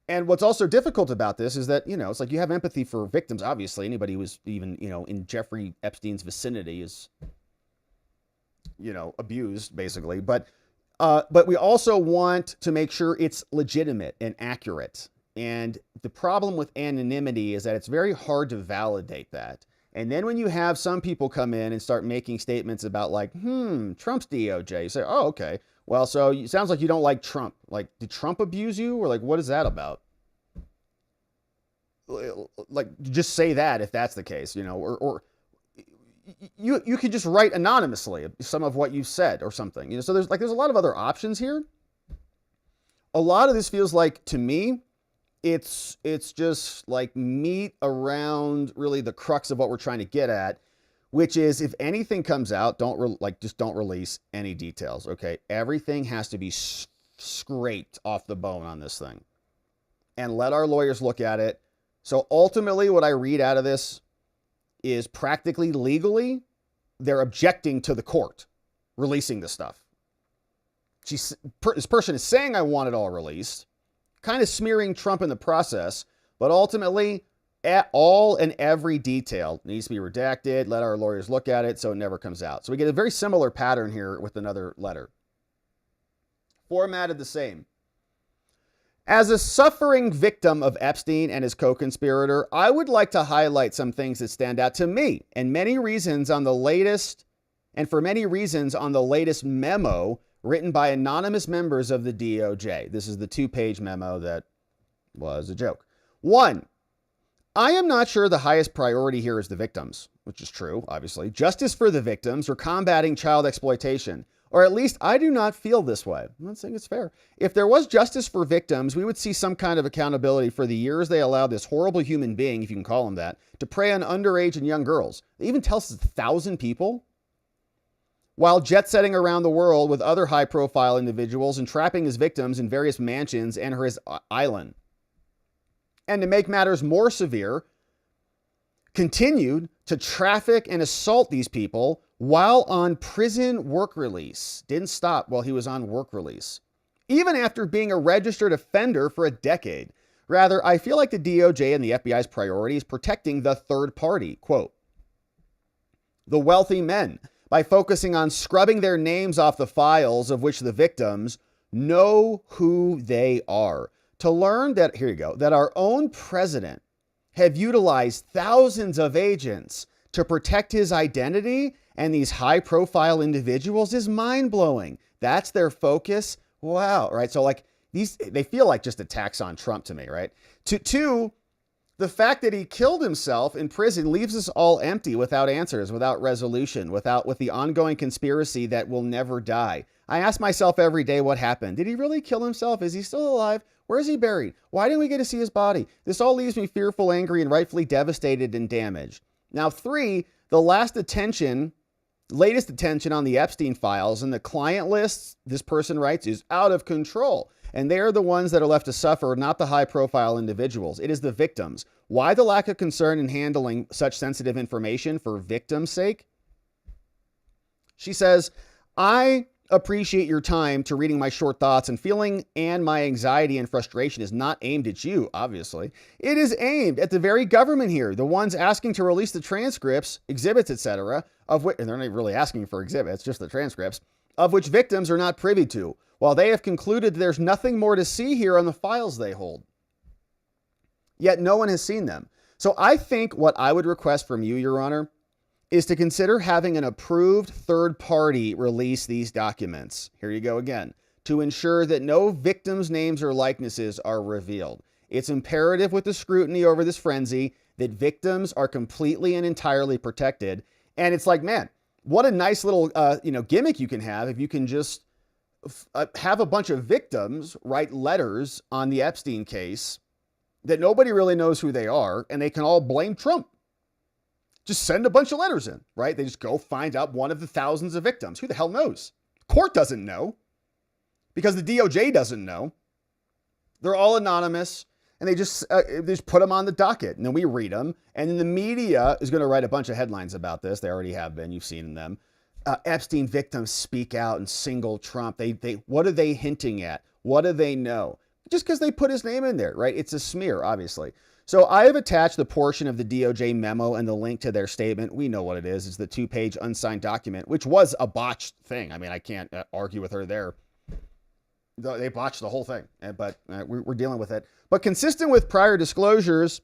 And what's also difficult about this is that, you know, it's like you have empathy for victims. Obviously, anybody who was even, you know, in Jeffrey Epstein's vicinity is, you know, abused basically. But we also want to make sure it's legitimate and accurate. And the problem with anonymity is that it's very hard to validate that. And then when you have some people come in and start making statements about like, Trump's DOJ, you say, oh, okay. Well, so it sounds like you don't like Trump. Like, did Trump abuse you? Or like, what is that about? Like, just say that if that's the case, you know, or you could just write anonymously some of what you said or something, you know. So there's a lot of other options here. A lot of this feels like, to me, it's just like meat around really the crux of what we're trying to get at, which is if anything comes out, just don't release any details. Okay, everything has to be scraped off the bone on this thing, and let our lawyers look at it. So ultimately, what I read out of this is practically legally, they're objecting to the court releasing this stuff. This person is saying I want it all released, kind of smearing Trump in the process, but ultimately, all and every detail needs to be redacted. Let our lawyers look at it so it never comes out. So we get a very similar pattern here with another letter. Formatted the same. As a suffering victim of Epstein and his co-conspirator, I would like to highlight some things that stand out to me and for many reasons on the latest memo written by anonymous members of the DOJ. This is the 2-page memo that was a joke. 1, I am not sure the highest priority here is the victims, which is true, obviously. Justice for the victims or combating child exploitation. Or at least I do not feel this way. I'm not saying it's fair. If there was justice for victims, we would see some kind of accountability for the years they allowed this horrible human being, if you can call him that, to prey on underage and young girls. They even tell us it's 1,000 people. While jet-setting around the world with other high-profile individuals and trapping his victims in various mansions and his island. And to make matters more severe, continued to traffic and assault these people while on prison work release. Didn't stop while he was on work release, even after being a registered offender for a decade. Rather, I feel like the DOJ and the FBI's priority is protecting the third party, quote, the wealthy men, by focusing on scrubbing their names off the files of which the victims know who they are. To learn that, here you go, that our own president have utilized thousands of agents to protect his identity and these high-profile individuals is mind-blowing. That's their focus. Wow, right? So like they feel like just attacks on Trump to me, right? Two, the fact that he killed himself in prison leaves us all empty, without answers, without resolution, with the ongoing conspiracy that will never die. I ask myself every day what happened. Did he really kill himself? Is he still alive? Where is he buried? Why didn't we get to see his body? This all leaves me fearful, angry, and rightfully devastated and damaged. Now, 3, the latest attention on the Epstein files and the client lists, this person writes, is out of control. And they are the ones that are left to suffer, not the high-profile individuals. It is the victims. Why the lack of concern in handling such sensitive information for victims' sake? She says, I appreciate your time to reading my short thoughts and feeling, and my anxiety and frustration is not aimed at you, obviously. It is aimed at the very government here, the ones asking to release the transcripts, exhibits, etc., of which, and they're not really asking for exhibits, just the transcripts, of which victims are not privy to, while they have concluded there's nothing more to see here on the files they hold. Yet no one has seen them. So I think what I would request from you, Your Honor, is to consider having an approved third party release these documents. Here you go again. To ensure that no victims' names or likenesses are revealed. It's imperative with the scrutiny over this frenzy that victims are completely and entirely protected. And it's like, man, what a nice little gimmick you can have if you can just have a bunch of victims write letters on the Epstein case that nobody really knows who they are, and they can all blame Trump. Just send a bunch of letters in, right? They just go find out one of the thousands of victims. Who the hell knows? Court doesn't know because the DOJ doesn't know. They're all anonymous, and they just put them on the docket, and then we read them, and then the media is going to write a bunch of headlines about this. They already have been. You've seen them. Epstein victims speak out and single Trump. What are they hinting at? What do they know? Just because they put his name in there, right? It's a smear, obviously. So I have attached the portion of the DOJ memo and the link to their statement. We know what it is. It's the 2-page unsigned document, which was a botched thing. I mean, I can't argue with her there. They botched the whole thing, but we're dealing with it. But consistent with prior disclosures,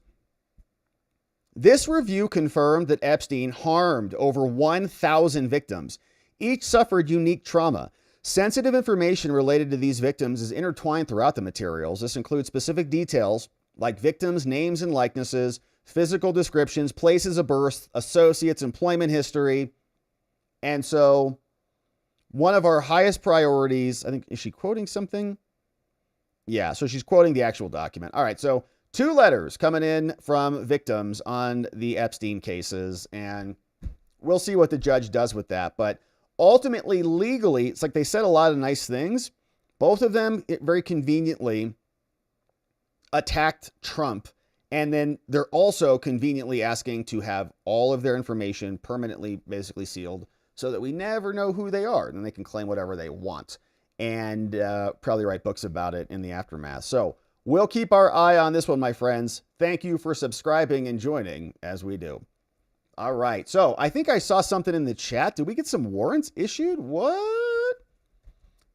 this review confirmed that Epstein harmed over 1,000 victims. Each suffered unique trauma. Sensitive information related to these victims is intertwined throughout the materials. This includes specific details like victims' names and likenesses, physical descriptions, places of birth, associates, employment history. And so one of our highest priorities, I think, is she quoting something? Yeah, so she's quoting the actual document. All right, so 2 letters coming in from victims on the Epstein cases, and we'll see what the judge does with that. But ultimately, legally, it's like they said a lot of nice things. Both of them very conveniently attacked Trump, and then they're also conveniently asking to have all of their information permanently basically sealed so that we never know who they are. And then they can claim whatever they want and probably write books about it in the aftermath. So we'll keep our eye on this one, my friends. Thank you for subscribing and joining as we do. All right. So I think I saw something in the chat. Did we get some warrants issued? What?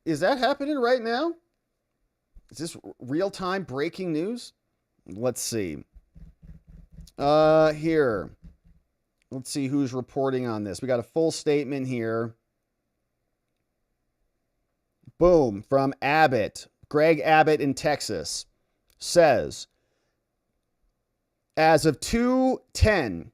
Is that happening right now? Is this real-time breaking news? Let's see. Here. Let's see who's reporting on this. We got a full statement here. Boom. From Abbott. Greg Abbott in Texas says, as of 2/10,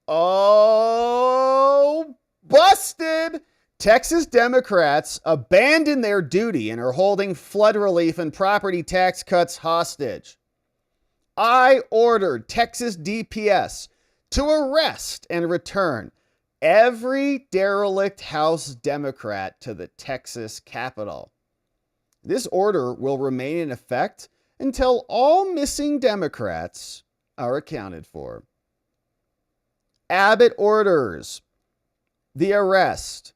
oh, busted! Texas Democrats abandon their duty and are holding flood relief and property tax cuts hostage. I ordered Texas DPS to arrest and return every derelict House Democrat to the Texas Capitol. This order will remain in effect until all missing Democrats are accounted for. Abbott orders the arrest,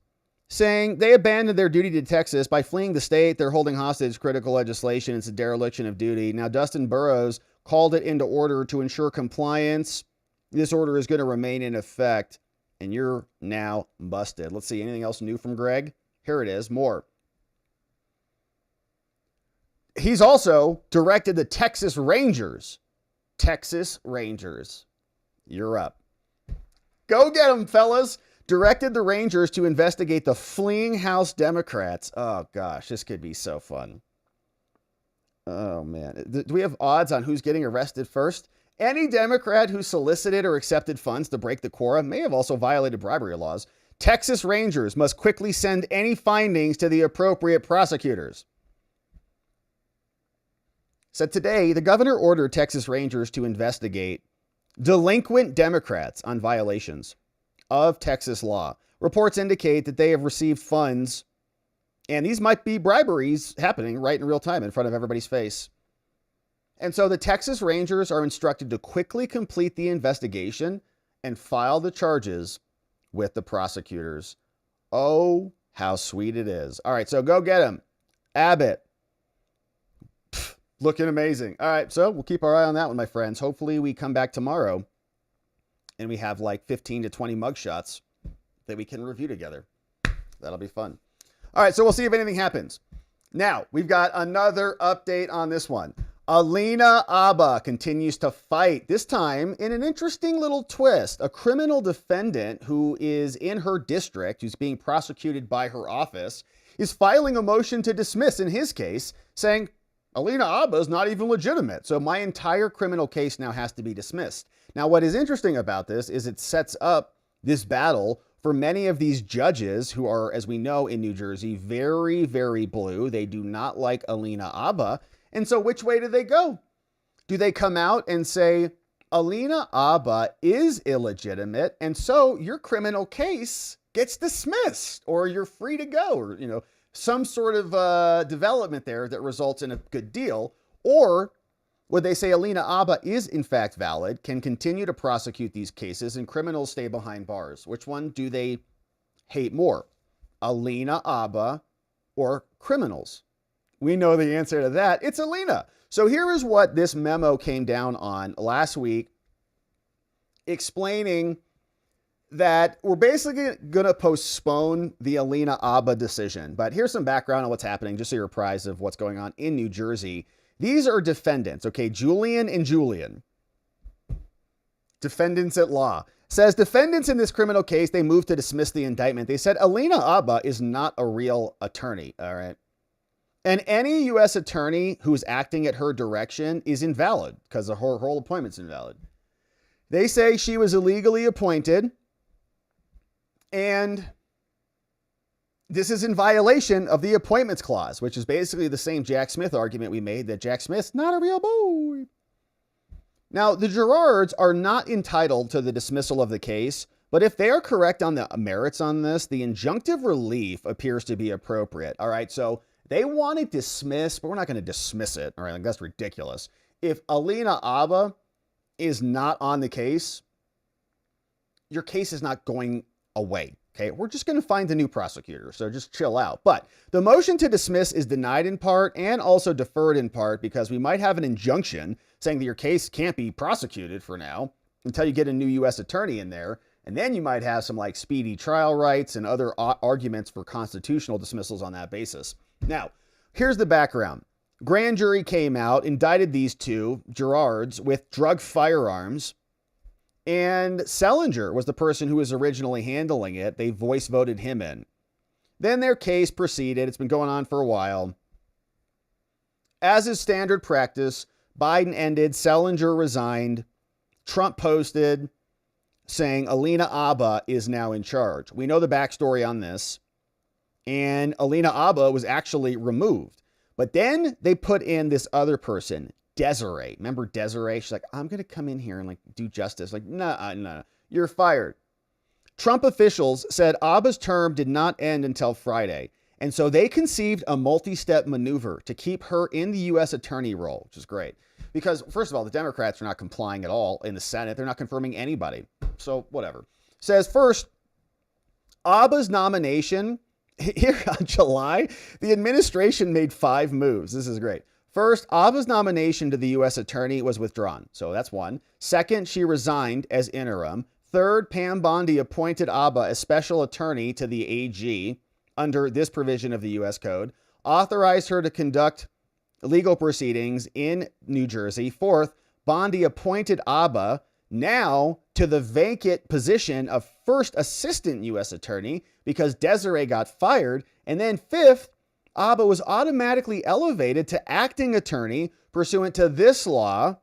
saying they abandoned their duty to Texas by fleeing the state. They're holding hostage critical legislation. It's a dereliction of duty. Now, Dustin Burrows called it into order to ensure compliance. This order is going to remain in effect, and you're now busted. Let's see. Anything else new from Greg? Here it is. More. He's also directed the Texas Rangers. Texas Rangers. You're up. Go get them, fellas. Directed the Rangers to investigate the fleeing House Democrats. Oh, gosh, this could be so fun. Oh, man. Do we have odds on who's getting arrested first? Any Democrat who solicited or accepted funds to break the quorum may have also violated bribery laws. Texas Rangers must quickly send any findings to the appropriate prosecutors. So today, the governor ordered Texas Rangers to investigate delinquent Democrats on violations of Texas law. Reports indicate that they have received funds, and these might be briberies happening right in real time in front of everybody's face. And so the Texas Rangers are instructed to quickly complete the investigation and file the charges with the prosecutors. Oh, how sweet it is. All right, so go get him. Abbott. Pfft, looking amazing. All right, so we'll keep our eye on that one, my friends. Hopefully we come back tomorrow and we have like 15 to 20 mugshots that we can review together. That'll be fun. All right, so we'll see if anything happens. Now, we've got another update on this one. Alina Habba continues to fight, this time in an interesting little twist. A criminal defendant who is in her district, who's being prosecuted by her office, is filing a motion to dismiss in his case, saying, Alina Habba is not even legitimate, so my entire criminal case now has to be dismissed. Now, what is interesting about this is it sets up this battle for many of these judges who are, as we know in New Jersey, very, very blue. They do not like Alina Habba. And so which way do they go? Do they come out and say, Alina Habba is illegitimate, and so your criminal case gets dismissed, or you're free to go, or, you know, some sort of development there that results in a good deal? Or would they say Alina Habba is in fact valid, can continue to prosecute these cases, and criminals stay behind bars? Which one do they hate more? Alina Habba or criminals? We know the answer to that. It's Alina. So here is what this memo came down on last week, explaining that we're basically going to postpone the Alina Habba decision. But here's some background on what's happening, just so you're apprised of what's going on in New Jersey. These are defendants, okay? Julian and Julian. Defendants at law. Says defendants in this criminal case, they moved to dismiss the indictment. They said Alina Habba is not a real attorney, all right? And any U.S. attorney who's acting at her direction is invalid because her whole appointment's invalid. They say she was illegally appointed, and this is in violation of the appointments clause, which is basically the same Jack Smith argument we made, that Jack Smith's not a real boy. Now, the Gerards are not entitled to the dismissal of the case, but if they are correct on the merits on this, the injunctive relief appears to be appropriate. All right, so they want it dismissed, but we're not going to dismiss it. All right, like, that's ridiculous. If Alina Habba is not on the case, your case is not going away. Okay, we're just going to find a new prosecutor, so just chill out. But the motion to dismiss is denied in part and also deferred in part because we might have an injunction saying that your case can't be prosecuted for now until you get a new U.S. attorney in there. And then you might have some like speedy trial rights and other arguments for constitutional dismissals on that basis. Now, here's the background. Grand jury came out, indicted these two, Gerards, with drug firearms. And Selinger was the person who was originally handling it. They voice voted him in. Then their case proceeded. It's been going on for a while. As is standard practice, Biden ended, Selinger resigned. Trump posted saying Alina Habba is now in charge. We know the backstory on this. And Alina Habba was actually removed. But then they put in this other person, Desiree. Remember Desiree? She's like, I'm going to come in here and like do justice. Like, no, you're fired. Trump officials said Habba's term did not end until Friday. And so they conceived a multi-step maneuver to keep her in the U.S. attorney role, which is great. Because first of all, the Democrats are not complying at all in the Senate. They're not confirming anybody. So whatever. Says first, Habba's nomination here on July, the administration made 5 moves. This is great. First, Habba's nomination to the U.S. attorney was withdrawn. So that's one. Second, she resigned as interim. Third, Pam Bondi appointed Habba as special attorney to the AG under this provision of the U.S. Code, authorized her to conduct legal proceedings in New Jersey. Fourth, Bondi appointed Habba now to the vacant position of first assistant U.S. attorney because Desiree got fired. And then fifth, Habba was automatically elevated to acting attorney pursuant to this law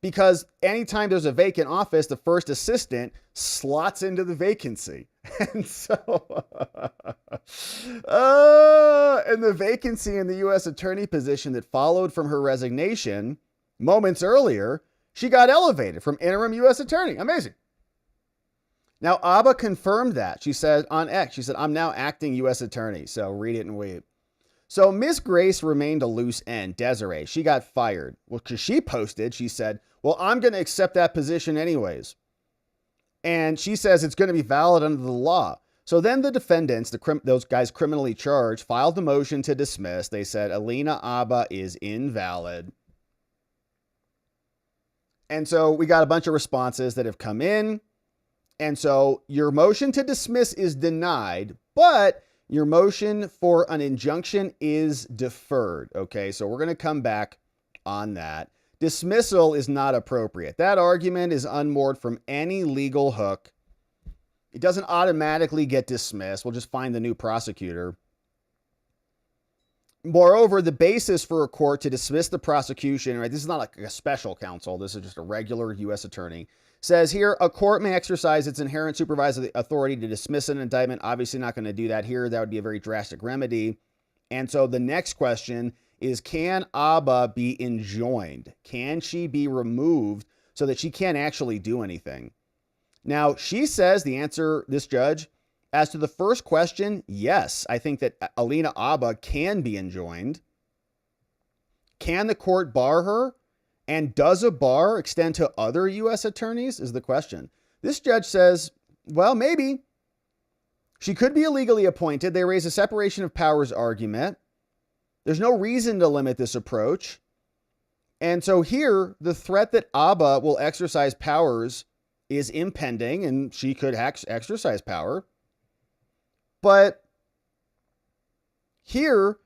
because anytime there's a vacant office, the first assistant slots into the vacancy. And so, and the vacancy in the U.S. attorney position that followed from her resignation moments earlier, she got elevated from interim U.S. attorney. Amazing. Now, Habba confirmed that. She said on X, she said, I'm now acting U.S. attorney. So read it and wait. So Miss Grace remained a loose end, Desiree. She got fired. Well, because she posted, she said, well, I'm going to accept that position anyways. And she says it's going to be valid under the law. So then the defendants, those guys criminally charged, filed the motion to dismiss. They said Alina Habba is invalid. And so we got a bunch of responses that have come in. And so your motion to dismiss is denied, but your motion for an injunction is deferred. Okay, so we're going to come back on that. Dismissal is not appropriate. That argument is unmoored from any legal hook. It doesn't automatically get dismissed. We'll just find the new prosecutor. Moreover, the basis for a court to dismiss the prosecution, right? This is not like a special counsel. This is just a regular U.S. attorney. Says here, a court may exercise its inherent supervisory authority to dismiss an indictment. Obviously not going to do that here. That would be a very drastic remedy. And so the next question is, can Habba be enjoined? Can she be removed so that she can't actually do anything? Now, she says the answer, this judge, as to the first question, yes, I think that Alina Habba can be enjoined. Can the court bar her? And does a bar extend to other U.S. attorneys is the question. This judge says, well, maybe. She could be illegally appointed. They raise a separation of powers argument. There's no reason to limit this approach. And so here, the threat that Habba will exercise powers is impending, and she could exercise power. But here,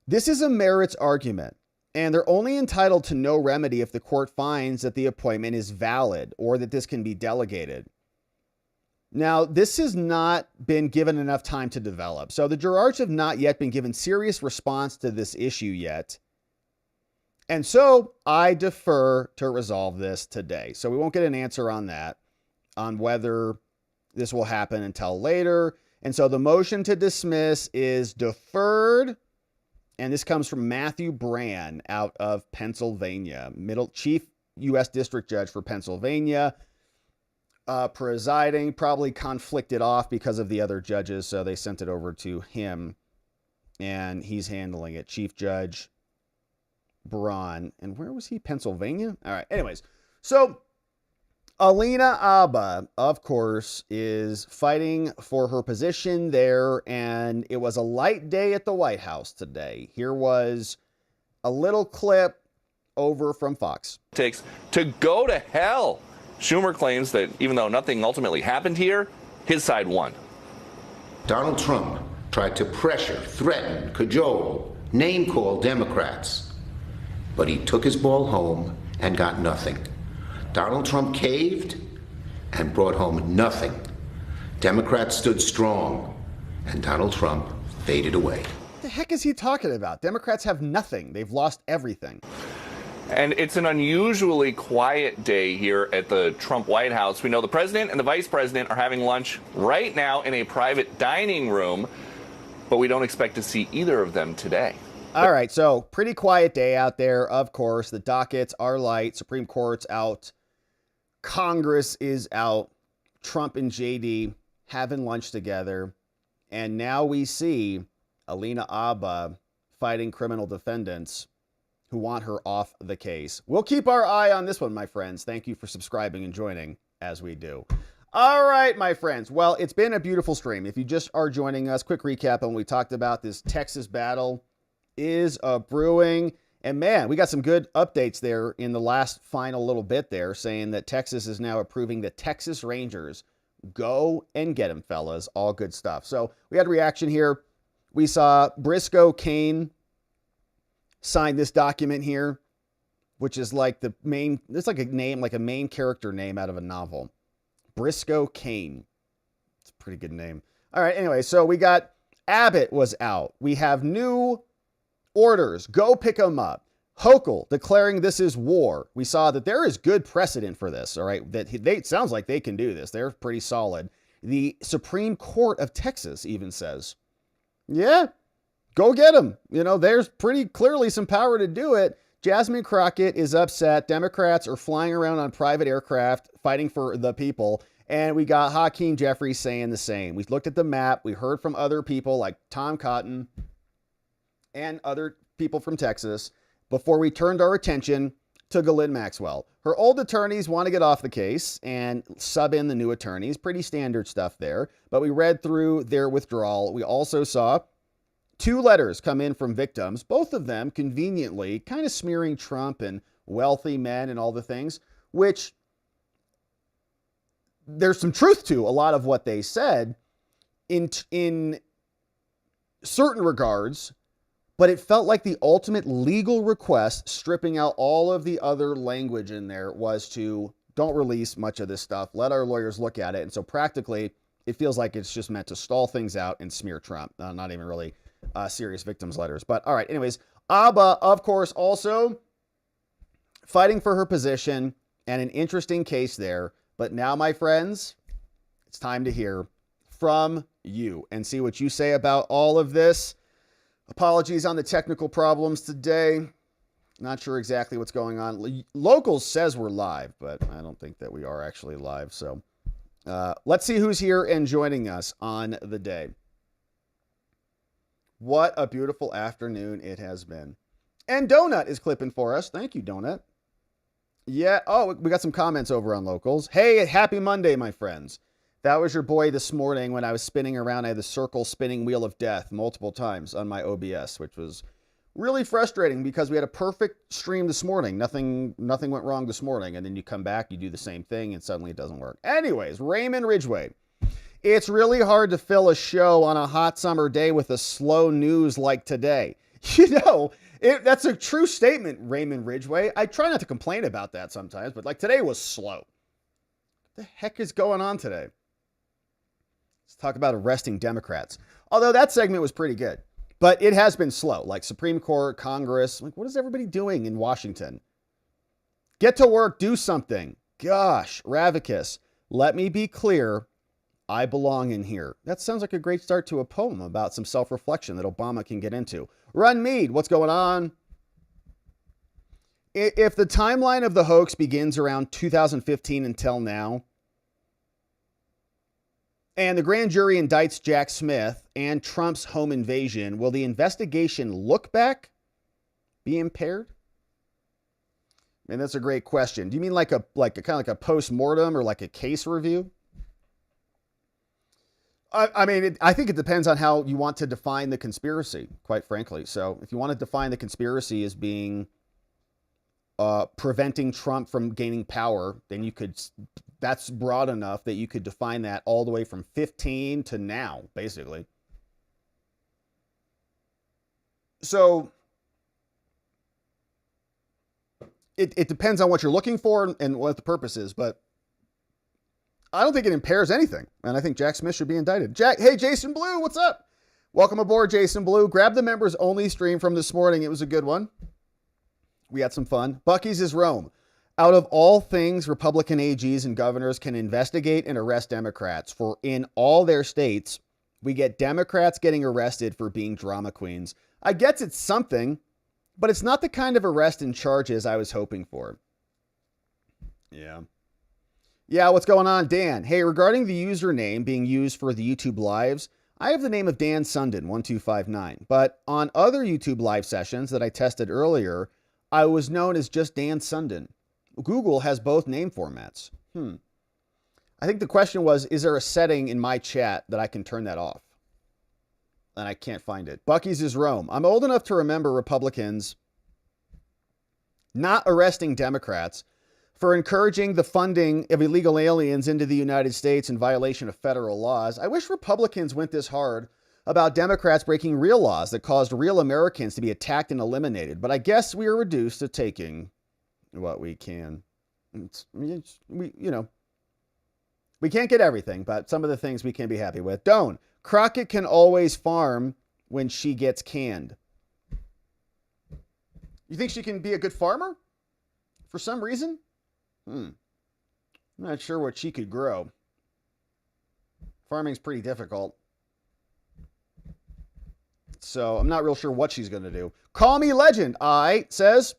this is a merits argument, and they're only entitled to no remedy if the court finds that the appointment is valid or that this can be delegated. Now, this has not been given enough time to develop. So the jurors have not yet been given serious response to this issue yet. And so I defer to resolve this today. So we won't get an answer on that, on whether this will happen until later. And so the motion to dismiss is deferred. And this comes from Matthew Brand out of Pennsylvania, Chief U.S. District Judge for Pennsylvania. Presiding, probably conflicted off because of the other judges, so they sent it over to him, and he's handling it. Chief Judge Braun. And where was he? Pennsylvania? All right. Anyways, so Alina Habba, of course, is fighting for her position there, and it was a light day at the White House today. Here was a little clip over from Fox. Takes to go to hell. Schumer claims that even though nothing ultimately happened here, his side won. Donald Trump tried to pressure, threaten, cajole, name-call Democrats. But he took his ball home and got nothing. Donald Trump caved and brought home nothing. Democrats stood strong, and Donald Trump faded away. What the heck is he talking about? Democrats have nothing. They've lost everything. And it's an unusually quiet day here at the Trump White House. We know the president and the vice president are having lunch right now in a private dining room, but we don't expect to see either of them today. All right, so pretty quiet day out there, of course. The dockets are light. Supreme Court's out. Congress is out. Trump and JD having lunch together. And now we see Alina Habba fighting criminal defendants who want her off the case. We'll keep our eye on this one, my friends. Thank you for subscribing and joining as we do. All right, my friends. Well, it's been a beautiful stream. If you just are joining us, quick recap on what we talked about. This Texas battle is brewing. And man, we got some good updates there in the last final little bit there, saying that Texas is now approving the Texas Rangers. Go and get them, fellas. All good stuff. So we had a reaction here. We saw Briscoe Kane sign this document here, which is like the main, it's like a name, like a main character name out of a novel. Briscoe Kane. It's a pretty good name. All right, anyway, so we got Abbott was out. We have new orders. Go pick them up. Hochul declaring this is war. We saw that there is good precedent for this, all right? That it sounds like they can do this. They're pretty solid. The Supreme Court of Texas even says, yeah, go get them. You know, there's pretty clearly some power to do it. Jasmine Crockett is upset. Democrats are flying around on private aircraft fighting for the people. And we got Hakeem Jeffries saying the same. We looked at the map. We heard from other people like Tom Cotton and other people from Texas before we turned our attention to Ghislaine Maxwell. Her old attorneys want to get off the case and sub in the new attorneys. Pretty standard stuff there. But we read through their withdrawal. We also saw 2 letters come in from victims, both of them conveniently kind of smearing Trump and wealthy men and all the things, which there's some truth to a lot of what they said in certain regards, but it felt like the ultimate legal request, stripping out all of the other language in there, was to don't release much of this stuff. Let our lawyers look at it. And so practically, it feels like it's just meant to stall things out and smear Trump. Not even really serious victims letters. But all right, anyways, Habba, of course, also fighting for her position, and an interesting case there. But now, my friends, it's time to hear from you and see what you say about all of this. Apologies on the technical problems today. Not sure exactly what's going on. Locals says we're live, but I don't think that we are actually live. So let's see who's here and joining us on the day. What a beautiful afternoon it has been. And Donut is clipping for us. Thank you, Donut. Yeah. Oh, we got some comments over on Locals. Hey, happy Monday, my friends. That was your boy this morning when I was spinning around. I had the circle spinning wheel of death multiple times on my OBS, which was really frustrating because we had a perfect stream this morning. Nothing went wrong this morning. And then you come back, you do the same thing, and suddenly it doesn't work. Anyways, Raymond Ridgway. It's really hard to fill a show on a hot summer day with a slow news like today. You know, that's a true statement, Raymond Ridgway. I try not to complain about that sometimes, but like today was slow. What the heck is going on today? Let's talk about arresting Democrats. Although that segment was pretty good, but it has been slow. Like Supreme Court, Congress, like what is everybody doing in Washington? Get to work, do something. Gosh, Ravicus, let me be clear. I belong in here. That sounds like a great start to a poem about some self-reflection that Obama can get into. Run Mead, what's going on? If the timeline of the hoax begins around 2015 until now, and the grand jury indicts Jack Smith and Trump's home invasion, will the investigation look back, be impaired? And that's a great question. Do you mean like a kind of like a post-mortem or like a case review? I mean, I think it depends on how you want to define the conspiracy, quite frankly. So if you want to define the conspiracy as being preventing Trump from gaining power, then you could, that's broad enough that you could define that all the way from 15 to now, basically. So it depends on what you're looking for and what the purpose is, but I don't think it impairs anything. And I think Jack Smith should be indicted. Hey, Jason Blue, what's up? Welcome aboard, Jason Blue. Grab the members only stream from this morning. It was a good one. We had some fun. Bucky's is Rome. Out of all things, Republican AGs and governors can investigate and arrest Democrats. For in all their states, we get Democrats getting arrested for being drama queens. I guess it's something, but it's not the kind of arrest and charges I was hoping for. Yeah. Yeah, what's going on, Dan? Hey, regarding the username being used for the YouTube lives, I have the name of Dan Sundin, 1259. But on other YouTube live sessions that I tested earlier, I was known as just Dan Sundin. Google has both name formats. I think the question was, is there a setting in my chat that I can turn that off? And I can't find it. Bucky's is Rome. I'm old enough to remember Republicans not arresting Democrats for encouraging the funding of illegal aliens into the United States in violation of federal laws. I wish Republicans went this hard about Democrats breaking real laws that caused real Americans to be attacked and eliminated. But I guess we are reduced to taking what we can. We can't get everything, but some of the things we can be happy with. Don't. Crockett can always farm when she gets canned. You think she can be a good farmer? For some reason? I'm not sure what she could grow. Farming's pretty difficult. So I'm not real sure what she's going to do. Call me legend. Says,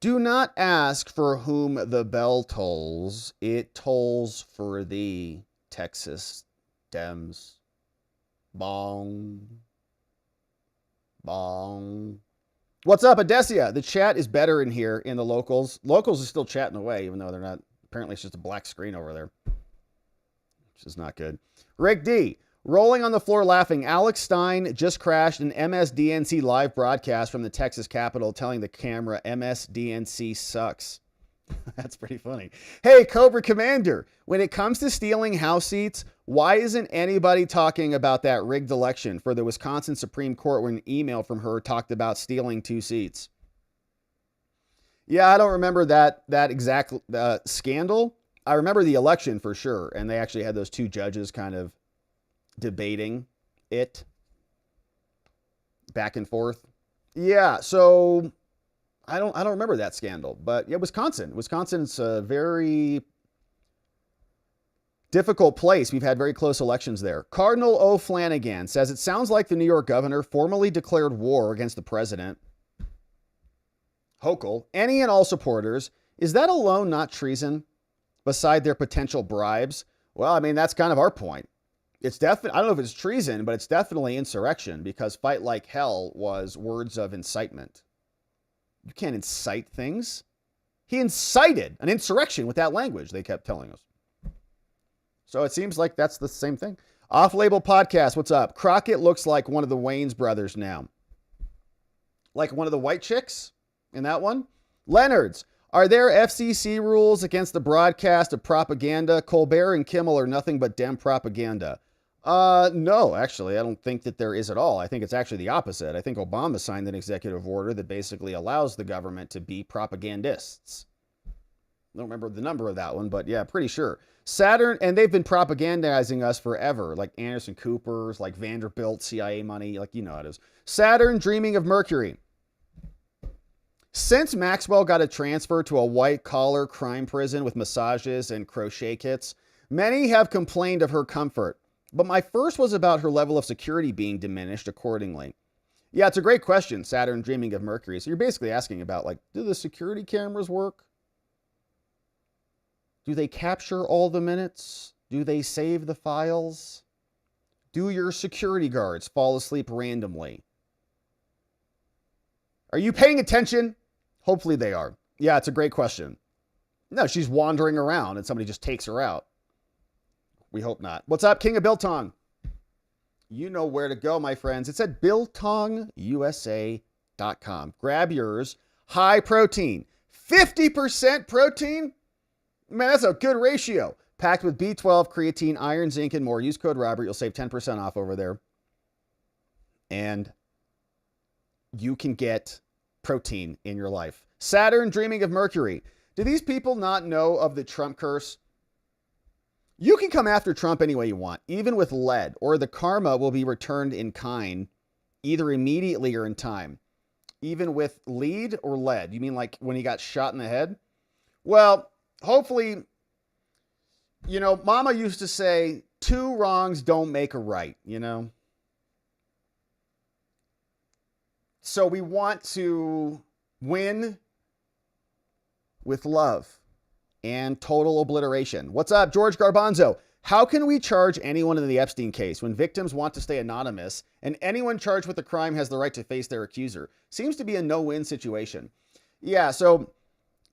do not ask for whom the bell tolls. It tolls for thee, Texas Dems. Bong. Bong. What's up, Adesia? The chat is better in here in the locals. Locals are still chatting away, even though they're not. Apparently, it's just a black screen over there, which is not good. Rick D. Rolling on the floor laughing. Alex Stein just crashed an MSDNC live broadcast from the Texas Capitol telling the camera MSDNC sucks. That's pretty funny. Hey, Cobra Commander, when it comes to stealing House seats, why isn't anybody talking about that rigged election for the Wisconsin Supreme Court when an email from her talked about stealing 2 seats? Yeah, I don't remember that exact scandal. I remember the election for sure, and they actually had those 2 judges kind of debating it back and forth. Yeah, so I don't remember that scandal, but yeah, Wisconsin's a very difficult place. We've had very close elections there. Cardinal O. Flanagan says it sounds like the New York governor formally declared war against the president. Hochul, any and all supporters. Is that alone not treason beside their potential bribes? Well, I mean, that's kind of our point. It's definitely, I don't know if it's treason, but it's definitely insurrection because fight like hell was words of incitement. You can't incite things. He incited an insurrection with that language, they kept telling us. So it seems like that's the same thing. Off-Label Podcast, what's up? Crockett looks like one of the Wayans brothers now. Like one of the white chicks in that one? Leonard's, are there FCC rules against the broadcast of propaganda? Colbert and Kimmel are nothing but Dem propaganda. No, actually, I don't think that there is at all. I think it's actually the opposite. I think Obama signed an executive order that basically allows the government to be propagandists. I don't remember the number of that one, but yeah, pretty sure. Saturn, and they've been propagandizing us forever, like Anderson Cooper's, like Vanderbilt, CIA money, like you know how it is. Saturn dreaming of Mercury. Since Maxwell got a transfer to a white-collar crime prison with massages and crochet kits, many have complained of her comfort. But my first was about her level of security being diminished accordingly. Yeah, it's a great question, Saturn dreaming of Mercury. So you're basically asking about, like, do the security cameras work? Do they capture all the minutes? Do they save the files? Do your security guards fall asleep randomly? Are you paying attention? Hopefully they are. Yeah, it's a great question. No, she's wandering around and somebody just takes her out. We hope not. What's up, King of Biltong? You know where to go, my friends. It's at BiltongUSA.com. Grab yours. High protein. 50% protein? Man, that's a good ratio. Packed with B12, creatine, iron, zinc, and more. Use code Robert. You'll save 10% off over there. And you can get protein in your life. Saturn dreaming of Mercury. Do these people not know of the Trump curse? You can come after Trump any way you want, even with lead, or the karma will be returned in kind, either immediately or in time. Even with lead or lead? You mean like when he got shot in the head? Well, hopefully, you know, Mama used to say, 2 wrongs don't make a right, you know? So we want to win with love and total obliteration. What's up, George Garbanzo? How can we charge anyone in the Epstein case when victims want to stay anonymous and anyone charged with a crime has the right to face their accuser? Seems to be a no-win situation. Yeah, so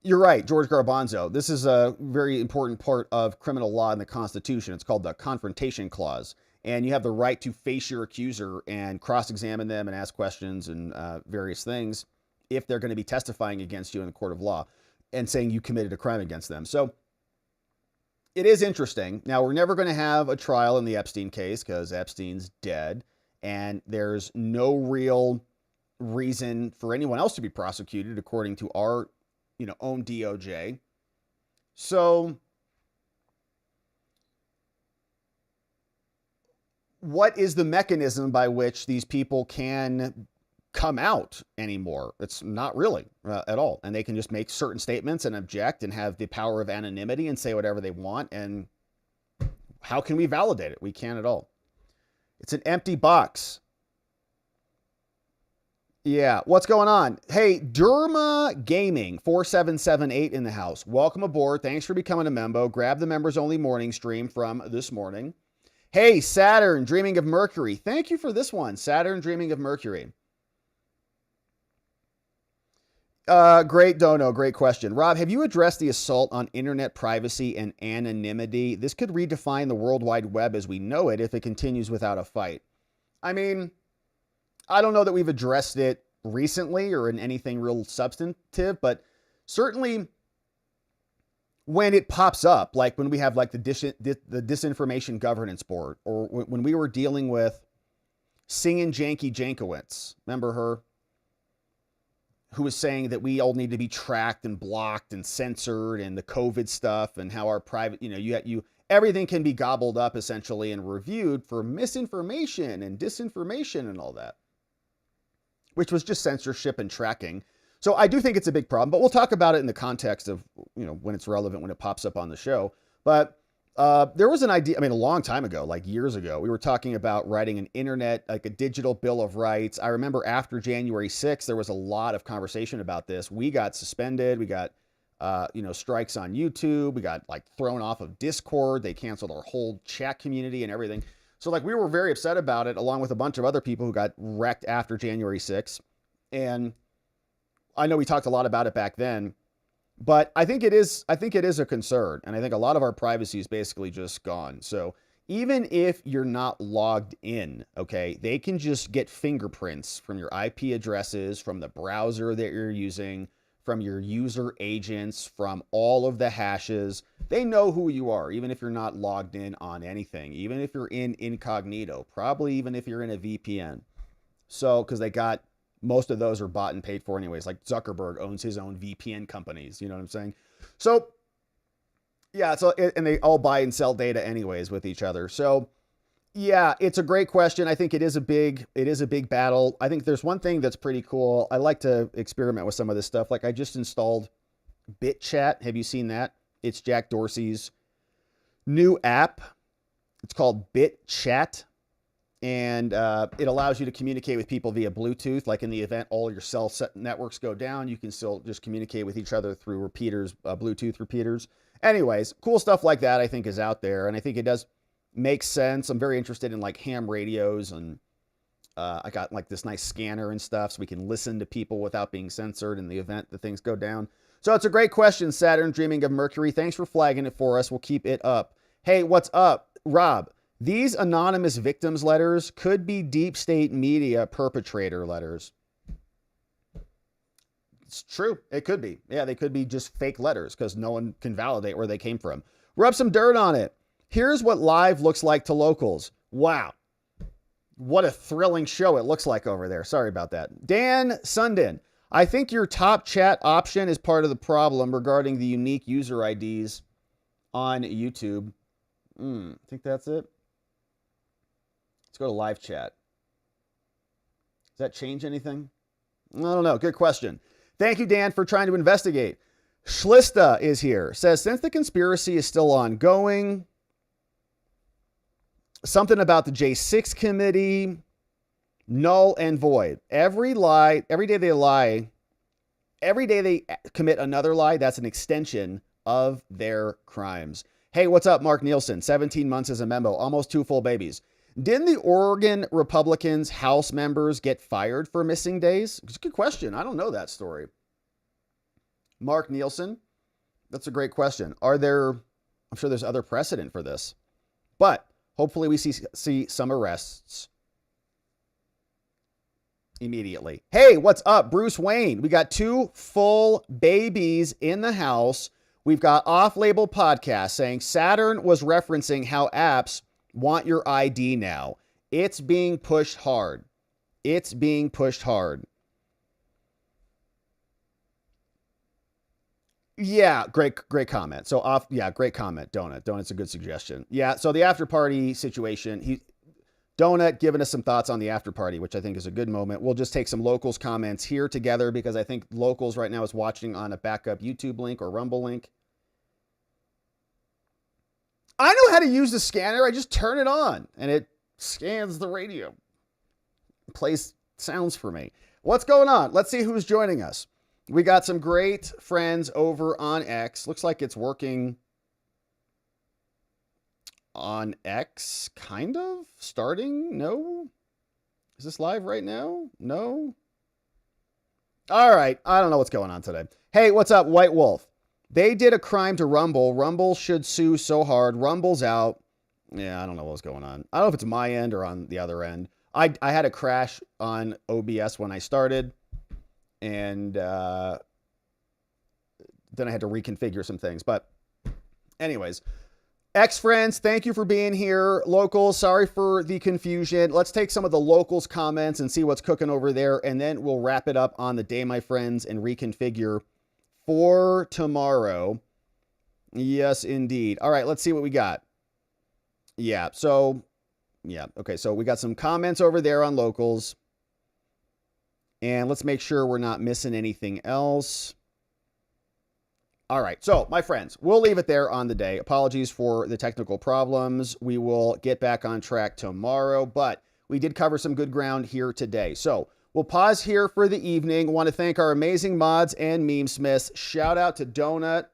you're right, George Garbanzo. This is a very important part of criminal law in the Constitution. It's called the Confrontation Clause. And you have the right to face your accuser and cross-examine them and ask questions and various things if they're going to be testifying against you in the court of law and saying you committed a crime against them. So it is interesting. Now, we're never going to have a trial in the Epstein case because Epstein's dead and there's no real reason for anyone else to be prosecuted according to our, own DOJ. So what is the mechanism by which these people can come out anymore? It's not really at all. And they can just make certain statements and object and have the power of anonymity and say whatever they want. And how can we validate it? We can't at all. It's an empty box. Yeah, what's going on? Hey, Derma Gaming 4778 in the house. Welcome aboard. Thanks for becoming a member. Grab the members only morning stream from this morning. Hey, Saturn dreaming of Mercury. Thank you for this one. Saturn dreaming of Mercury. Great dono, great question. Rob, have you addressed the assault on internet privacy and anonymity? This could redefine the World Wide Web as we know it if it continues without a fight. I mean, I don't know that we've addressed it recently or in anything real substantive, but certainly when it pops up, like when we have like the Disinformation Governance Board, or when we were dealing with Singing Janky Jankowicz, remember her? Who was saying that we all need to be tracked and blocked and censored, and the COVID stuff, and how our private, everything can be gobbled up essentially and reviewed for misinformation and disinformation and all that, which was just censorship and tracking. So I do think it's a big problem, but we'll talk about it in the context of, when it's relevant, when it pops up on the show. But there was an idea, a long time ago, like years ago, we were talking about writing an internet, like a digital bill of rights. I remember after January 6th, there was a lot of conversation about this. We got suspended. We got, strikes on YouTube. We got like thrown off of Discord. They canceled our whole chat community and everything. So like we were very upset about it, along with a bunch of other people who got wrecked after January 6th. And I know we talked a lot about it back then, but I think it is a concern. And I think a lot of our privacy is basically just gone. So even if you're not logged in, okay, they can just get fingerprints from your IP addresses, from the browser that you're using, from your user agents, from all of the hashes. They know who you are, even if you're not logged in on anything, even if you're in incognito, probably even if you're in a VPN. So, because they got, most of those are bought and paid for anyways. Like Zuckerberg owns his own VPN companies. You know what I'm saying? So yeah, and they all buy and sell data anyways with each other. So yeah, it's a great question. I think it is a big battle. I think there's one thing that's pretty cool. I like to experiment with some of this stuff. Like I just installed BitChat. Have you seen that? It's Jack Dorsey's new app. It's called BitChat. And it allows you to communicate with people via Bluetooth. Like in the event all your cell set networks go down, you can still just communicate with each other through repeaters, Bluetooth repeaters. Anyways, cool stuff like that I think is out there. And I think it does make sense. I'm very interested in like ham radios, and I got like this nice scanner and stuff so we can listen to people without being censored in the event that things go down. So it's a great question, Saturn Dreaming of Mercury. Thanks for flagging it for us. We'll keep it up. Hey, what's up, Rob? These anonymous victims letters could be deep state media perpetrator letters. It's true. It could be. Yeah, they could be just fake letters because no one can validate where they came from. Rub some dirt on it. Here's what live looks like to locals. Wow. What a thrilling show it looks like over there. Sorry about that. Dan Sundin. I think your top chat option is part of the problem regarding the unique user IDs on YouTube. I think that's it. Let's go to live chat. Does that change anything? I don't know. Good question. Thank you, Dan, for trying to investigate. Schlista is here. Says, since the conspiracy is still ongoing, something about the J6 committee, null and void. Every day they commit another lie, that's an extension of their crimes. Hey, what's up, Mark Nielsen? 17 months as a member, almost 2 full babies. Didn't the Oregon Republicans House members get fired for missing days? It's a good question. I don't know that story. Mark Nielsen, that's a great question. I'm sure there's other precedent for this, but hopefully we see some arrests immediately. Hey, what's up, Bruce Wayne? We got 2 full babies in the house. We've got off-label podcasts saying Saturn was referencing how apps want your ID now. It's being pushed hard. It's being pushed hard. Yeah, great comment. So great comment, Donut. Donut's a good suggestion. Yeah, so the after party situation, Donut giving us some thoughts on the after party, which I think is a good moment. We'll just take some locals comments here together because I think locals right now is watching on a backup YouTube link or Rumble link. I know how to use the scanner. I just turn it on and it scans the radio. It plays sounds for me. What's going on? Let's see who's joining us. We got some great friends over on X. Looks like it's working on X, kind of. Starting? No? Is this live right now? No? All right. I don't know what's going on today. Hey, what's up, White Wolf? They did a crime to Rumble. Rumble should sue so hard. Rumble's out. Yeah, I don't know what's going on. I don't know if it's my end or on the other end. I had a crash on OBS when I started. And then I had to reconfigure some things. But Anyways, ex-friends, thank you for being here. Locals, sorry for the confusion. Let's take some of the locals' comments and see what's cooking over there, and then we'll wrap it up on the day, my friends, and reconfigure for tomorrow. Yes, indeed. All right, let's see what we got. Yeah, okay, so we got some comments over there on locals. And let's make sure we're not missing anything else. All right, so my friends, we'll leave it there on the day. Apologies for the technical problems. We will get back on track tomorrow, but we did cover some good ground here today. So we'll pause here for the evening. Want to thank our amazing mods and meme smiths. Shout out to Donut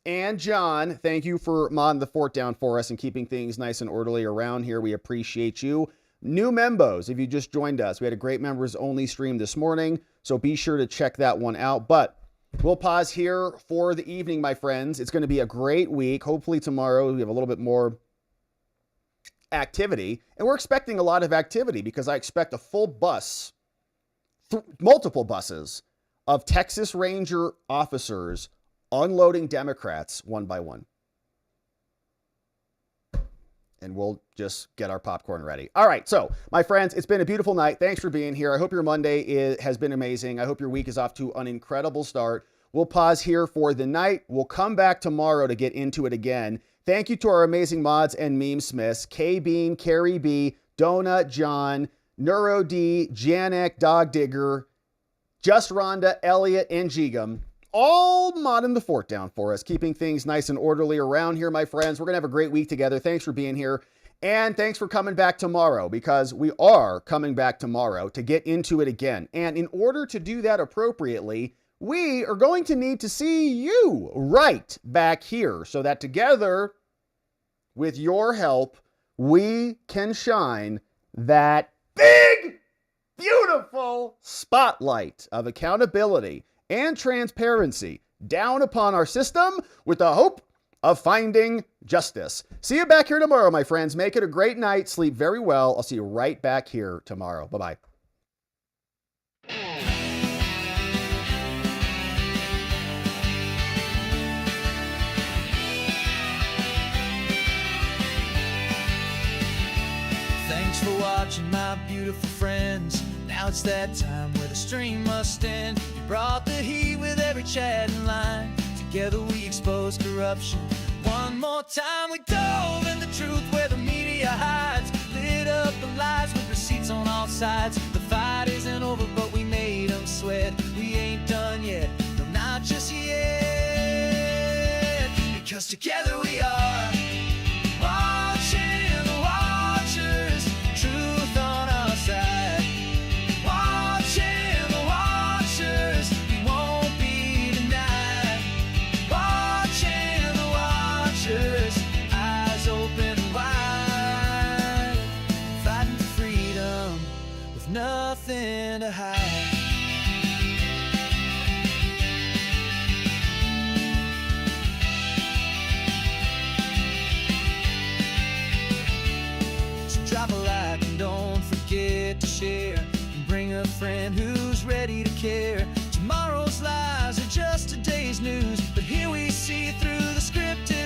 and John. Thank you for modding the fort down for us and keeping things nice and orderly around here. We appreciate you. New members, if you just joined us, we had a great members only stream this morning, so be sure to check that one out. But we'll pause here for the evening, my friends. It's going to be a great week. Hopefully tomorrow we have a little bit more activity, and we're expecting a lot of activity because I expect a full bus, multiple buses of Texas Ranger officers unloading Democrats one by one. And we'll just get our popcorn ready. All right, so my friends, it's been a beautiful night. Thanks for being here. I hope your Monday has been amazing. I hope your week is off to an incredible start. We'll pause here for the night. We'll come back tomorrow to get into it again. Thank you to our amazing mods and meme smiths, K-Beam, Carrie B, Donut, John, Neuro D, Janek, Dog Digger, Just Rhonda, Elliot, and Jigum. All modding the fort down for us, keeping things nice and orderly around here, my friends. We're going to have a great week together. Thanks for being here. And thanks for coming back tomorrow, because we are coming back tomorrow to get into it again. And in order to do that appropriately, we are going to need to see you right back here so that together, with your help, we can shine that big, beautiful spotlight of accountability and transparency down upon our system with the hope of finding justice. See you back here tomorrow, my friends. Make it a great night. Sleep very well. I'll see you right back here tomorrow. Bye-bye. Thanks for watching, my beautiful friends. Now it's that time where the stream must end. You brought the heat with every chat and line. Together we exposed corruption. One more time we dove in the truth where the media hides. Lit up the lies with receipts on all sides. The fight isn't over, but we made them sweat. We ain't done yet, no, not just yet. Because together we are watching the watchers. Truth on our side. Nothing to hide. So drop a like and don't forget to share. And bring a friend who's ready to care. Tomorrow's lies are just today's news, but here we see through the scripted